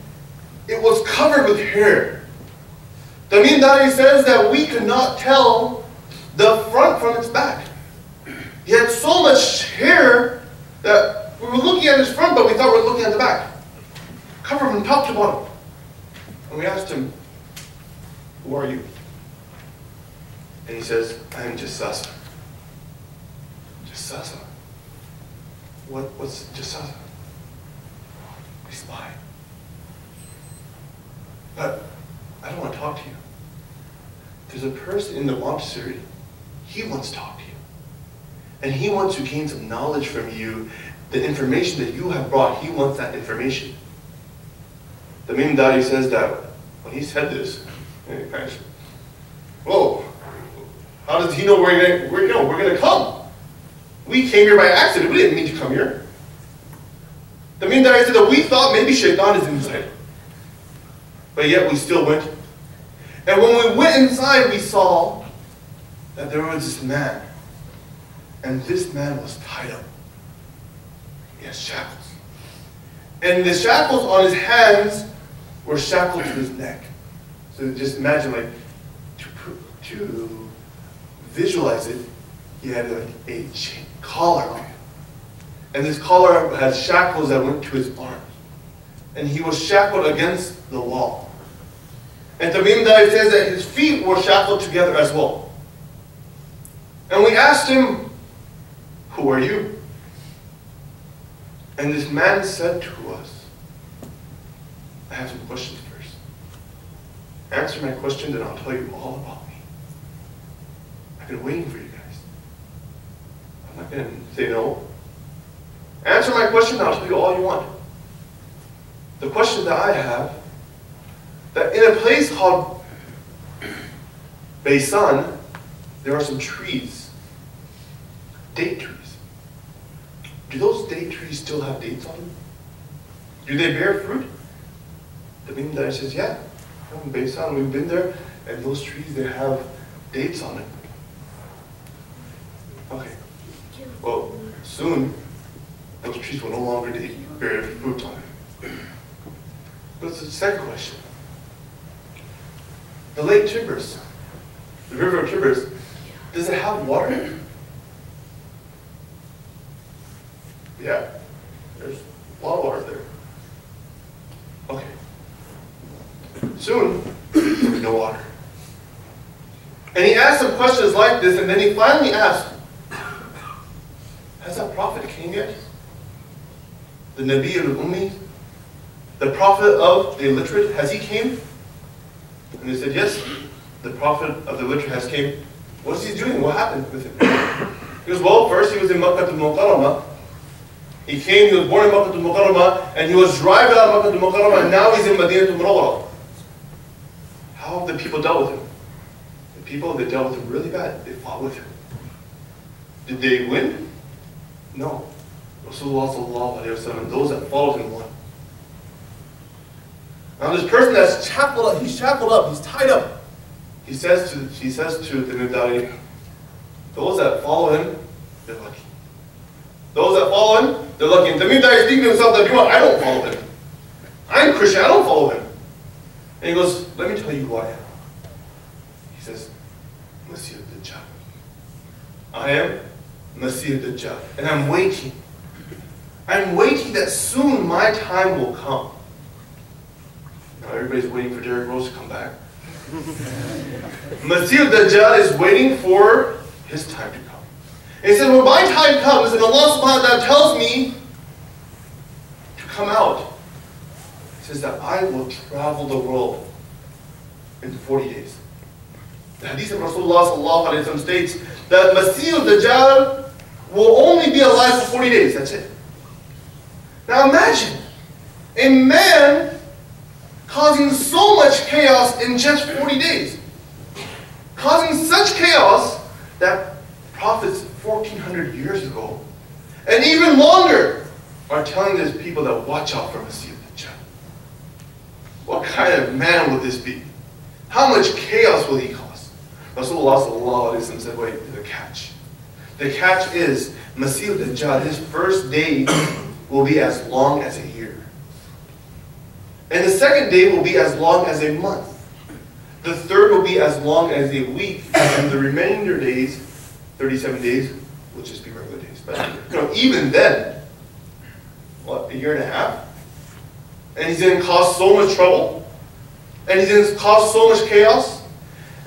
it was covered with hair. Tamim al-Dari says that we could not tell the front from its back. He had so much hair that we were looking at his front, but we thought we were looking at the back. Covered from top to bottom. And we asked him, who are you? And he says, I am Jassasa. Jassasa? What's Jassasa? We spy. But I don't want to talk to you. There's a person in the monastery, he wants to talk to you. And he wants to gain some knowledge from you. The information that you have brought, he wants that information. The Tamim al-Dari says that when he said this, and he kind of said, whoa, how does he know we're going to come? We came here by accident. We didn't mean to come here. The Tamim al-Dari said that we thought maybe Shaitan is inside. But yet we still went. And when we went inside, we saw that there was this man. And this man was tied up. He has shackles. And the shackles on his hands were shackled to his neck. So just imagine, like, to visualize it, he had like a collar on. And this collar had shackles that went to his arms. And he was shackled against the wall. And Tamim Dari says that his feet were shackled together as well. And we asked him, "Who are you?" And this man said to us, "I have some questions first. Answer my questions and I'll tell you all about me. I've been waiting for you guys. I'm not going to say no. Answer my question and I'll tell you all you want." The question that I have, that in a place called Baysan, there are some trees, date trees. Do those date trees still have dates on them? Do they bear fruit? The Tamim Dari says, yeah. In Baysan, we've been there, and those trees, they have dates on them. Okay. Well, soon, those trees will no longer bear fruit on them. What's the second question? The Lake Tigris, the river of Tigris, does it have water? Yeah, there's a lot of water there. Okay. Soon, there'll be no water. And he asked some questions like this, and then he finally asked, has that prophet came yet? The Nabi al-Ummi, the prophet of the illiterate, has he came? And they said, yes, the prophet of the illiterate has came. What is he doing? What happened with him? He goes, well, first he was in Makkah al-Mukarramah. He came, he was born in Makkah al-Mukarramah, and he was driving out of Makkah al-Mukarramah, and now he's in Madinah al-Munawwarah. How have the people dealt with him? The people, they dealt with him really bad. They fought with him. Did they win? No. Rasulullah sallallahu alayhi wa sallam, those that followed him won. Now this person that's shackled up, he's shackled up, he's tied up. He says to the Tamim Dari, those that follow him, they're lucky. Those that follow him, they're lucky. And Tamim Dari is thinking to himself that, you know what, I don't follow him. I'm Christian, I don't follow him. And he goes, let me tell you who I am. He says, Masih Dajjal. I am Masih Dajjal. And I'm waiting. I'm waiting that soon my time will come. Now everybody's waiting for Derrick Rose to come back. Masih Dajjal is waiting for his time to come. And he said, when my time comes and Allah subhanahu wa ta'ala tells me to come out, he says that I will travel the world in 40 days. The hadith of Rasulullah sallallahu alayhi wa sallam states that Masih Dajjal will only be alive for 40 days. That's it. Now imagine a man causing so much chaos in just 40 days. Causing such chaos that prophets 1400 years ago, and even longer, are telling these people that watch out for Masih Dajjal. What kind of man would this be? How much chaos will he cause? Rasulullah sallallahu alayhi wa sallam said, wait, there's a catch. The catch is, Masih Dajjal, his first day will be as long as a year. And the second day will be as long as a month. The third will be as long as a week. And the remainder days, 37 days, will just be regular days. But even then, what, a year and a half? And he's going to cause so much trouble? And he's going to cause so much chaos?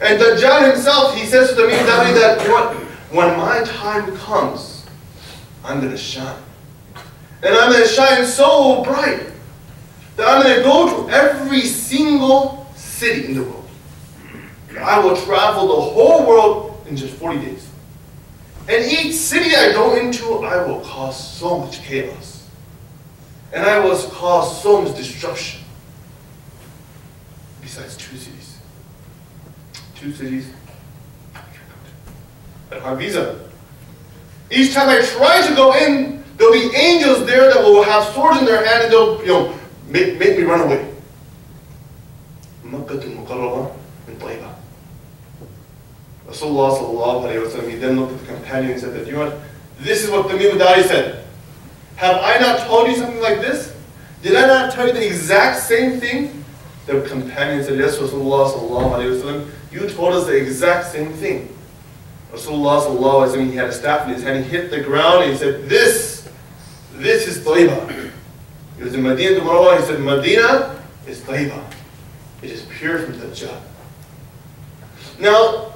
And Dajjal himself, he says to the Tamim Dari that, you know what, when my time comes, I'm going to shine. And I'm going to shine so bright that I'm going to go to every single city in the world. I will travel the whole world in just 40 days. And each city I go into, I will cause so much chaos. And I will cause so much destruction. Besides 2 cities. 2 cities, I can't go to. At Harbiza. Each time I try to go in, there'll be angels there that will have swords in their hand and they'll, make me run away. Makkah al-Mukarramah in Tayyibah. Rasulullah sallallahu alayhi wa sallam, he then looked at the companion and said that, you know what, this is what Tamim Dari said. Have I not told you something like this? Did I not tell you the exact same thing? the companion said, yes, Rasulullah sallallahu alayhi wa sallam, you told us the exact same thing. Rasulullah sallallahu alayhi wa sallam, he had a staff in his hand, he hit the ground and he said, this is Tayyibah. He was in Medina to Marwa, he said, Medina is Tayyibah. It is pure from Dajjal. Now,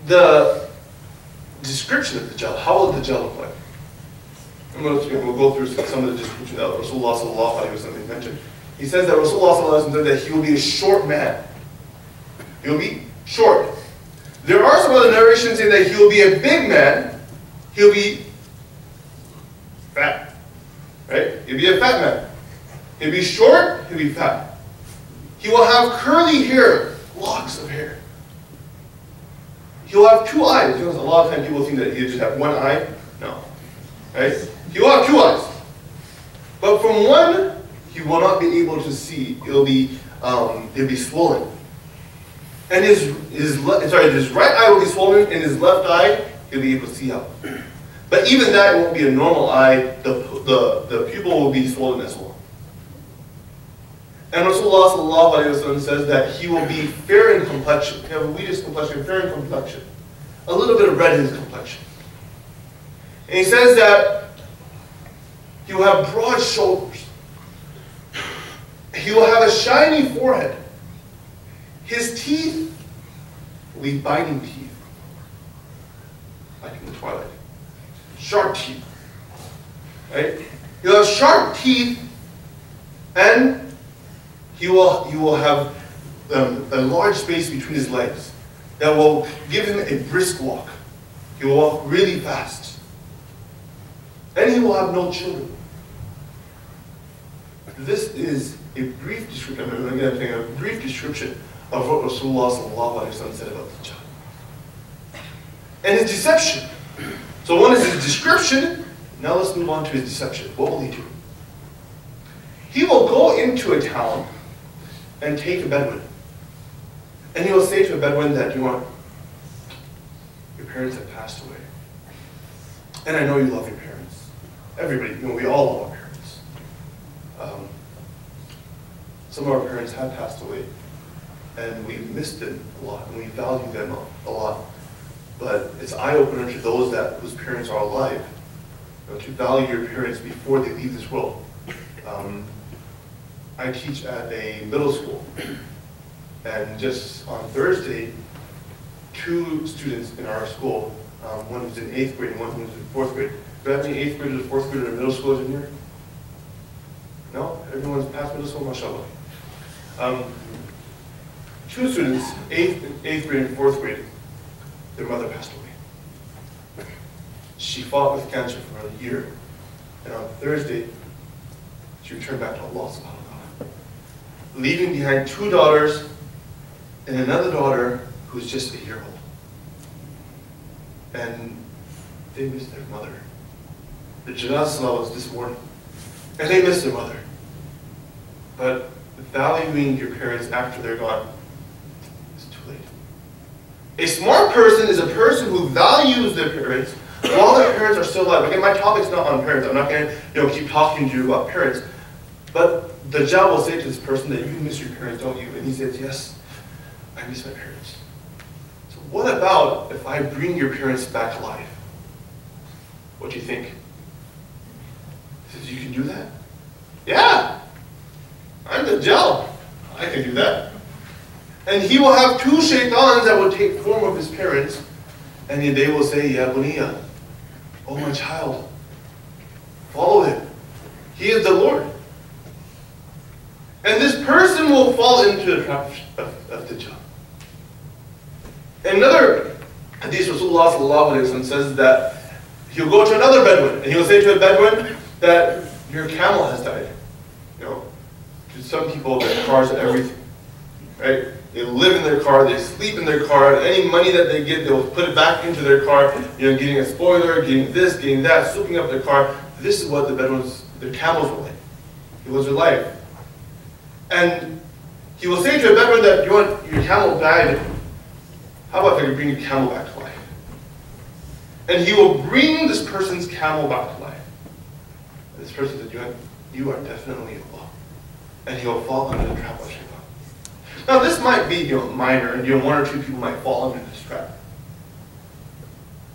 the description of Dajjal, how will Dajjal look like? We'll go through some of the description that Rasulullah sallallahu alayhi wa sallam mentioned. He says that Rasulullah sallallahu alayhi wa sallam said that he will be a short man. He will be short. There are some other narrations saying that he will be a big man. He'll be fat. Right? He'll be a fat man. He'll be short, he'll be fat. He will have curly hair, locks of hair. He will have 2 eyes. You know, a lot of times people think that he'll just have 1 eye. No. Right? He will have 2 eyes. But from one, he will not be able to see. It'll be swollen. And his right eye will be swollen, and his left eye, he'll be able to see out. But even that won't be a normal eye. The pupil will be swollen as well. And Rasulullah sallallahu alayhi wa sallam says that he will be fair in complexion. He have a wheatish complexion, fair in complexion. A little bit of red in his complexion. And he says that he will have broad shoulders. He will have a shiny forehead. His teeth will be biting teeth, like in the twilight. Sharp teeth. Right? He'll have sharp teeth, and he will have a large space between his legs that will give him a brisk walk. He will walk really fast. And he will have no children. This is a brief description, a brief description of what Rasulullah sallallahu alayhi wa sallam said about Dajjal. And his deception. So one is his description. Now let's move on to his deception. What will he do? He will go into a town and take a Bedouin. And he will say to a Bedouin that, your parents have passed away. And I know you love your parents. Everybody, we all love our parents. Some of our parents have passed away, and we missed them a lot, and we value them a lot. But it's eye-opener to those whose parents are alive, to value your parents before they leave this world. I teach at a middle school, and just on Thursday, 2 students in our school, one who's in 8th grade and one who's in 4th grade. Do you have any 8th graders or 4th graders or middle schoolers in here? No? Everyone's past middle school? MashaAllah. 2 students, 8th grade and 4th grade, their mother passed away. She fought with cancer for a year, and on Thursday, she returned back to Allah subhanahu wa ta'ala, leaving behind 2 daughters and another daughter who's just a year old. And they miss their mother. The janazah was this morning, and they miss their mother. But valuing your parents after they're gone is too late. A smart person is a person who values their parents while their parents are still alive. Again, my topic's not on parents. I'm not going to keep talking to you about parents. But the Dajjal will say to this person that you miss your parents, don't you? And he says, yes, I miss my parents. So what about if I bring your parents back alive? What do you think? He says, you can do that? Yeah, I'm the Dajjal. I can do that. And he will have 2 shaitans that will take form of his parents, and they will say, Ya Buniyya, oh my child, follow him. He is the Lord. And this person will fall into the trap of Dajjal. Another hadith, Rasulullah sallallahu alayhi wa sallam says that he'll go to another Bedouin, and he'll say to a Bedouin that your camel has died. To some people, their cars are everything, right? They live in their car, they sleep in their car, any money that they get, they'll put it back into their car, getting a spoiler, getting this, getting that, souping up their car. This is what the Bedouins, their camels were like. It was their life. And he will say to a Bedouin that, your camel died, how about if I can bring your camel back to life? And he will bring this person's camel back to life. And this person said, you are definitely Allah. and he will fall under the trap of shaitan. Now this might be minor, and one or two people might fall under this trap.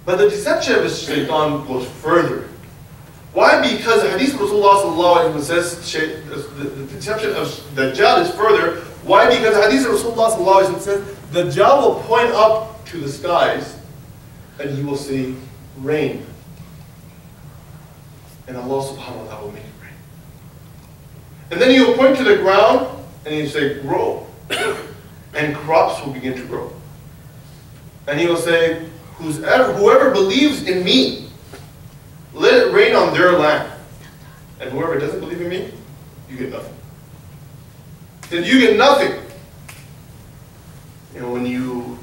But the deception of shaitan goes further. Why? Because the hadith of Rasulullah sallallahu alaihi wasallam says the deception of Dajjal is further. Why? Because the hadith of Rasulullah sallallahu alaihi wasallam says Dajjal will point up to the skies and he will say, rain. And Allah subhanahu wa ta'ala will make it rain. And then he will point to the ground and he will say, grow. And crops will begin to grow. And he will say, whoever believes in me, let it rain on their land. And whoever doesn't believe in me, you get nothing. Then you get nothing. You know, when you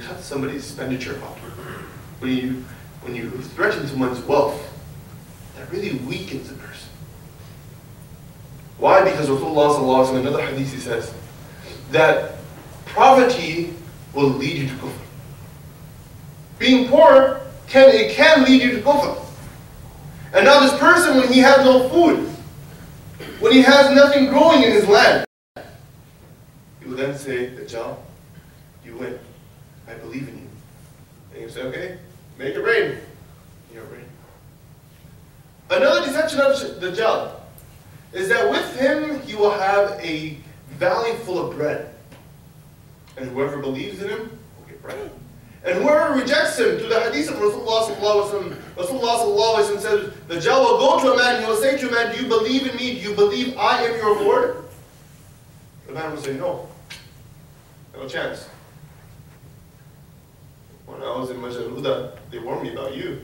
cut somebody's expenditure off, when you threaten someone's wealth, that really weakens a person. Why? Because Rasulullah sallallahu alaihi wasallam, another hadith, he says that poverty will lead you to kufr. Being poor can lead you to kufr. And now this person, when he has no food, when he has nothing growing in his land, he will then say, Dajjal, you win. I believe in you. And you say, okay, make it rain. And it'll rain. Another deception of Dajjal is that with him, he will have a valley full of bread. And whoever believes in him will get bread. And whoever rejects him, to the hadith of Rasulullah sallallahu alaihi wasallam, Rasulullah sallallahu alaihi wasallam says, Dajjal will go to a man, he will say to a man, do you believe in me? Do you believe I am your Lord? The man will say, no. No chance. When I was in Al-Huda, they warned me about you.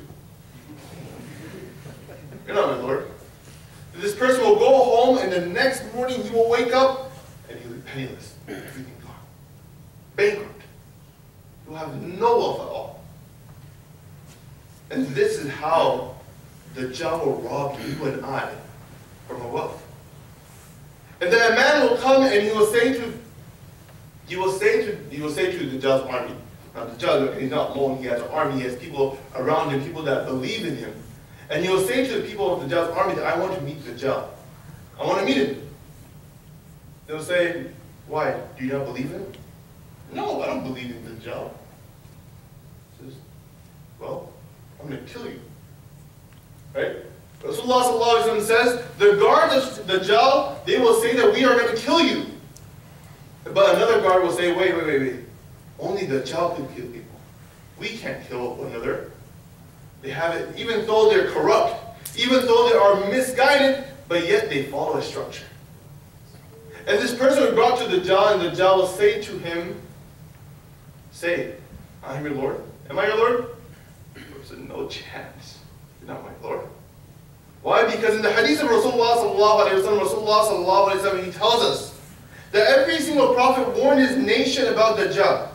You're not my Lord. This person will go home and the next morning he will wake up and he'll be penniless. Everything gone. Bankrupt. He will have no wealth at all. And this is how the Dajjal will rob you and I from our wealth. And then a man will come and he will say to the Dajjal's army. Now the Dajjal, he's not alone, he has an army, he has people around him, people that believe in him. And he will say to the people of the Dajjal's army that I want to meet the Dajjal. I want to meet him. They'll say, why? Do you not believe in him? No, I don't believe in the Dajjal. He says, well, I'm going to kill you. Right? Rasulullah sallallahu alaihi wasallam says, the guards of the Dajjal, they will say that we are going to kill you. But another guard will say, wait. Only the Dajjal can kill people. We can't kill one another. They have it, even though they're corrupt, even though they are misguided, but yet they follow a structure. And this person will brought to the Dajjal, and the Dajjal will say to him, say, I'm your Lord. Am I your Lord? He said, no chance. You're not my Lord. Why? Because in the hadith of Rasulullah sallallahu alaihi wasallam, he tells us that every single prophet warned his nation about Dajjal.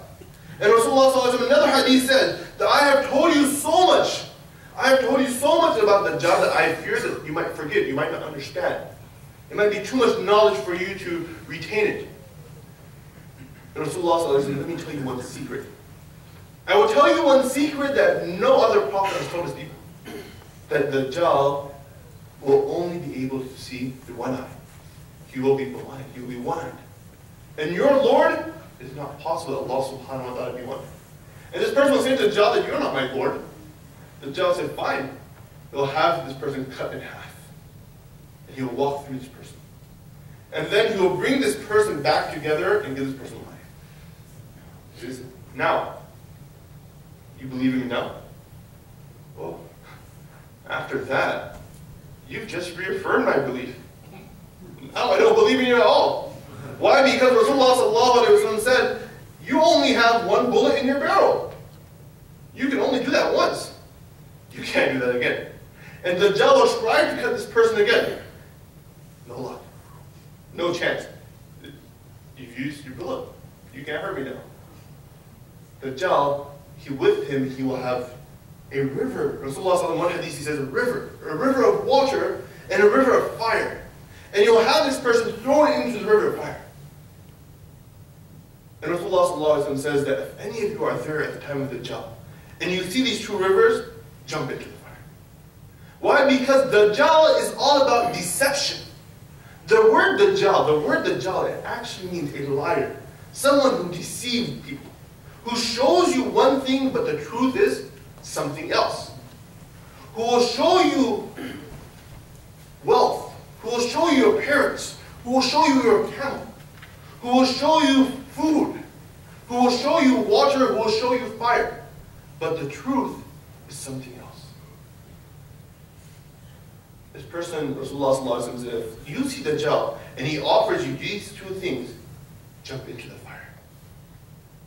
And Rasulullah sallallahu alaihi wasallam, another hadith said that I have told you so much. I have told you so much about Dajjal that I fear that you might forget, you might not understand. It might be too much knowledge for you to retain it. And Rasulullah sallallahu alaihi wasallam, let me tell you one secret. I will tell you one secret that no other prophet has told his people. That Dajjal will only be able to see through one eye. He will be blind. He will be one-eyed. And your Lord, it is not possible that Allah subhanahu wa ta'ala be one. And this person will say to Dajjal that you're not my Lord. Dajjal said, fine. He'll have this person cut in half. And he will walk through this person. And then he will bring this person back together and give this person life. He says, now, you believe in me now? Well, after that, you've just reaffirmed my belief. Now I don't believe in you at all. Why? Because Rasulullah sallallahu alaihi wasallam said, you only have one bullet in your barrel. You can only do that once. You can't do that again. And the Dajjal will try to cut this person again. No luck. No chance. You've used your bullet. You can't hurt me now. The Dajjal, with him, he will have a river. Rasulullah sallallahu alaihi wasallam, one hadith, he says a river of water and a river of fire. And you'll have this person thrown into the river of fire. And Rasulullah sallallahu alaihi wasallam says that if any of you are there at the time of the Dajjal, and you see these two rivers, jump into the fire. Why? Because the Dajjal is all about deception. The word Dajjal, it actually means a liar. Someone who deceives people. Who shows you one thing, but the truth is something else. Who will show you wealth. Who will show you appearance. Who will show you your camel. Who will show you food. Who will show you water. Who will show you fire. But the truth is something else. This person, Rasulullah says, if you see Dajjal and he offers you these two things, jump into the fire.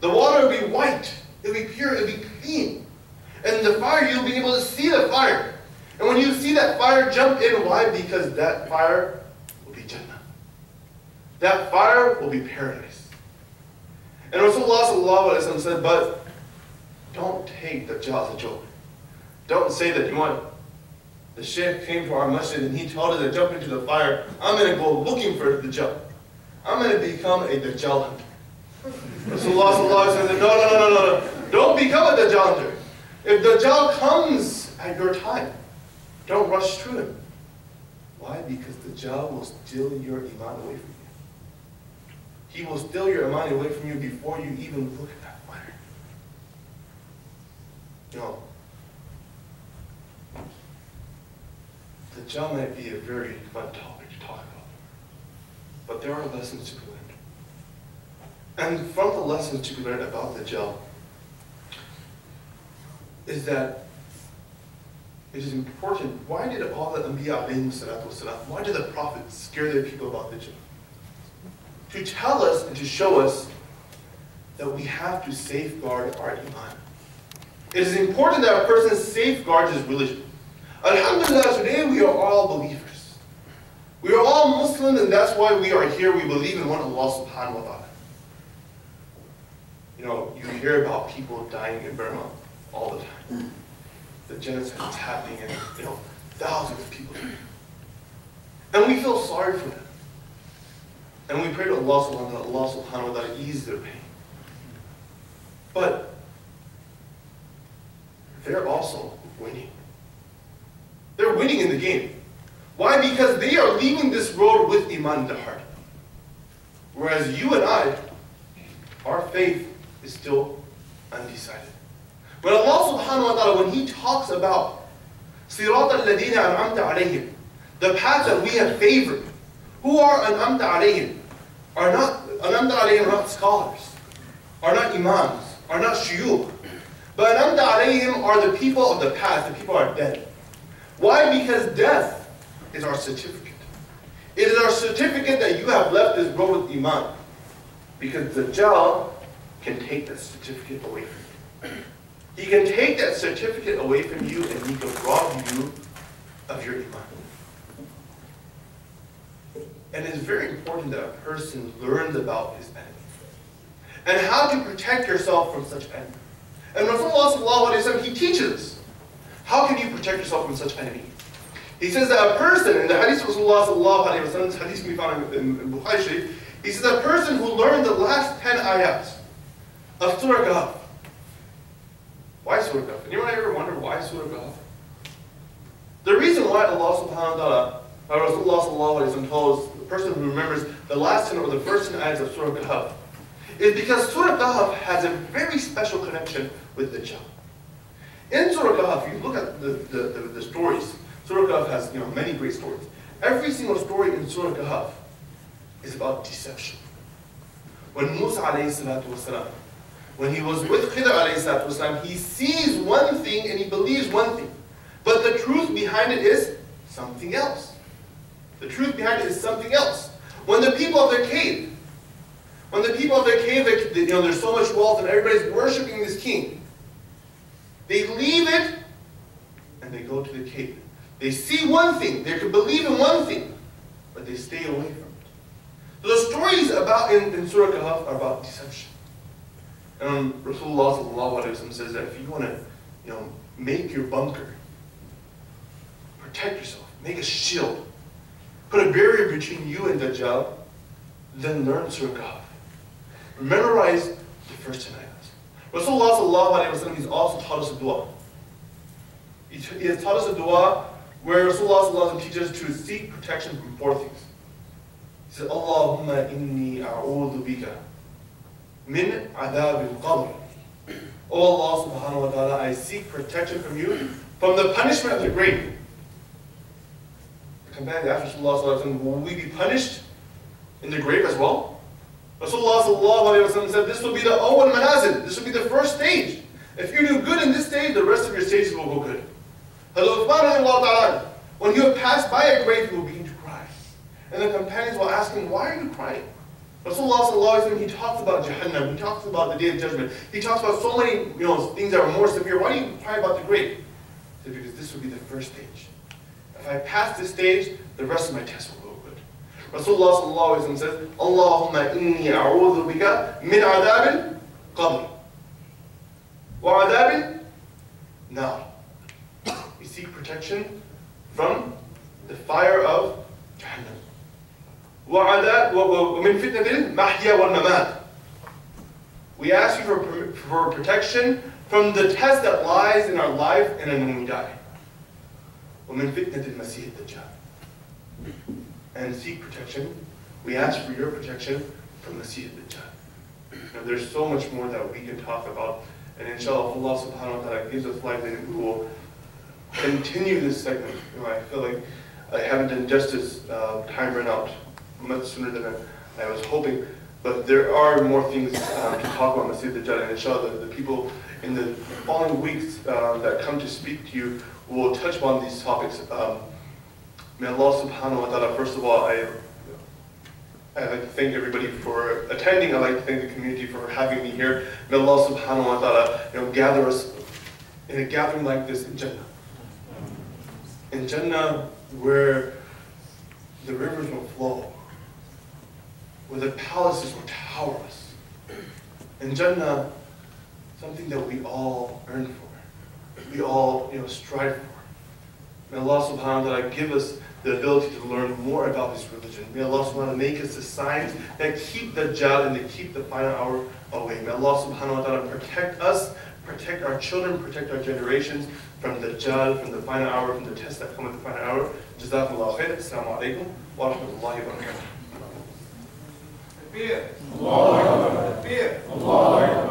The water will be white, it will be pure, it will be clean. And the fire, you'll be able to see the fire. And when you see that fire, jump in. Why? Because that fire will be Jannah. That fire will be paradise. And Rasulullah said, but don't take Dajjal as a joke. Don't say that you want. The Shaykh came to our masjid and he told us to jump into the fire. I'm going to go looking for the Dajjal. I'm going to become a Dajjal hunter. Rasulullah said, no. Don't become a Dajjal hunter. If Dajjal comes at your time, don't rush through him. Why? Because Dajjal will steal your iman away from you. He will steal your iman away from you before you even look at that fire. You know, Dajjal might be a very fun topic to talk about, but there are lessons to be learned. And from the lessons to be learned about Dajjal is that it is important. Why did all the Anbiya alayhim salatu wasalam, why did the prophets scare their people about Dajjal? To tell us and to show us that we have to safeguard our iman. It is important that a person safeguards his religion. Alhamdulillah, today we are all believers. We are all Muslims, and that's why we are here. We believe in one Allah subhanahu wa ta'ala. You know, you hear about people dying in Burma all the time. The genocide is happening and, you know, thousands of people dying. And we feel sorry for them. And we pray to Allah subhanahu wa ta'ala ease their pain. But they're also winning. They're winning in the game. Why? Because they are leaving this world with iman in their heart. Whereas you and I, our faith is still undecided. When Allah subhanahu wa ta'ala, when He talks about Sirat al-ladina an'amta alayhim, the path that we have favored, who are an'amta alayhim? An'amta alayhim are not scholars, are not imams, are not shuyukh. But an'amta alayhim are the people of the past, the people who are dead. Why? Because death is our certificate. It is our certificate that you have left this world with iman. Because Dajjal can take that certificate away from you. He can take that certificate away from you and he can rob you of your iman. And it is very important that a person learns about his enemy. And how to protect yourself from such enemy. And Rasulullah sallallahu alayhi wa sallam, he teaches us. How can you protect yourself from such enemy? He says that a person, in the hadith of Rasulullah sallallahu alayhi wa sallam, this hadith we found in Bukhari Sharif, he says a person who learned the last 10 ayats of Surah Kahf. Why Surah Kahf? Anyone ever wonder why Surah Kahf? The reason why Allah subhanahu wa ta'ala, Rasulullah sallallahu alayhi wa sallam told us, the person who remembers the last 10 or the first 10 ayats of Surah Kahf, is because Surah Kahf has a very special connection with Dajjal. In Surah Kahf, if you look at the stories, Surah Kahf has many great stories. Every single story in Surah Kahf is about deception. When Musa alayhi salatu wasalam, when he was with Khidr alayhi salatu wasalam, he sees one thing and he believes one thing. But the truth behind it is something else. The truth behind it is something else. When the people of their cave, there's so much wealth and everybody's worshiping this king. They leave it and they go to the cave. They see one thing, they could believe in one thing, but they stay away from it. So the stories about in Surah Kahf are about deception. And Rasulullah sallallahu alayhi wa sallam says that if you want to make your bunker, protect yourself, make a shield, put a barrier between you and Dajjal, then learn Surah Kahf. Memorize the first 10 ayahs. Rasulullah sallallahu alayhi wa sallam, he's also taught us a dua. He has taught us a dua where Rasulullah sallallahu alayhi wa sallam teaches us to seek protection from 4 things. says, Allahumma inni a'udhu bika min adhab al-qabr. Oh Allah subhanahu wa ta'ala, I seek protection from you from the punishment of the grave. The companion asked Rasulullah, will we be punished in the grave as well? Rasulullah said, this will be the awwal manazil. This will be the first stage. If you do good in this stage, the rest of your stages will go good. When you have passed by a grave, you will begin to cry. And the companions will ask him, why are you crying? Rasulullah, he talks about Jahannam, he talks about the Day of Judgment, he talks about so many things that are more severe. Why do you cry about the grave? He said, because this will be the first stage. If I pass this stage, the rest of my tests will go good. Rasulullah says, Allahumma inni a'udhu bika min adab al-qabr wa adab al-nar. We seek protection from the fire of Jahannam. وَمِن فِتْنَةِ الْمَحْيَا وَالْمَمَاتِ. We ask you for protection from the test that lies in our life and when we die. وَمِن فِتْنَةِ الْمَسِيحِ الدَّجَّالِ. And seek protection. We ask for your protection from Masih al-Dajjal. Now there's so much more that we can talk about, and inshallah, if Allah subhanahu wa ta'ala gives us life, then we will continue this segment. I feel like I haven't done justice, time ran out much sooner than I was hoping, but there are more things to talk about Masih al-Dajjal, and inshallah the people in the following weeks that come to speak to you will touch upon these topics. May Allah subhanahu wa ta'ala, first of all, I'd like to thank everybody for attending. I'd like to thank the community for having me here. May Allah subhanahu wa ta'ala gather us in a gathering like this in Jannah. In Jannah, where the rivers will flow, where the palaces will tower us. In Jannah, something that we all earn for, we all strive for. May Allah subhanahu wa ta'ala give us the ability to learn more about this religion. May Allah subhanahu wa ta'ala make us the signs that keep the Dajjal and that keep the final hour away. May Allah subhanahu wa ta'ala protect us, protect our children, protect our generations from the Dajjal, from the final hour, from the tests that come at the final hour. Jazakumullahu khair. Assalamu alaikum wa rahmatullahi wa barakatuh. Takbir. Allah. Takbir. Allah.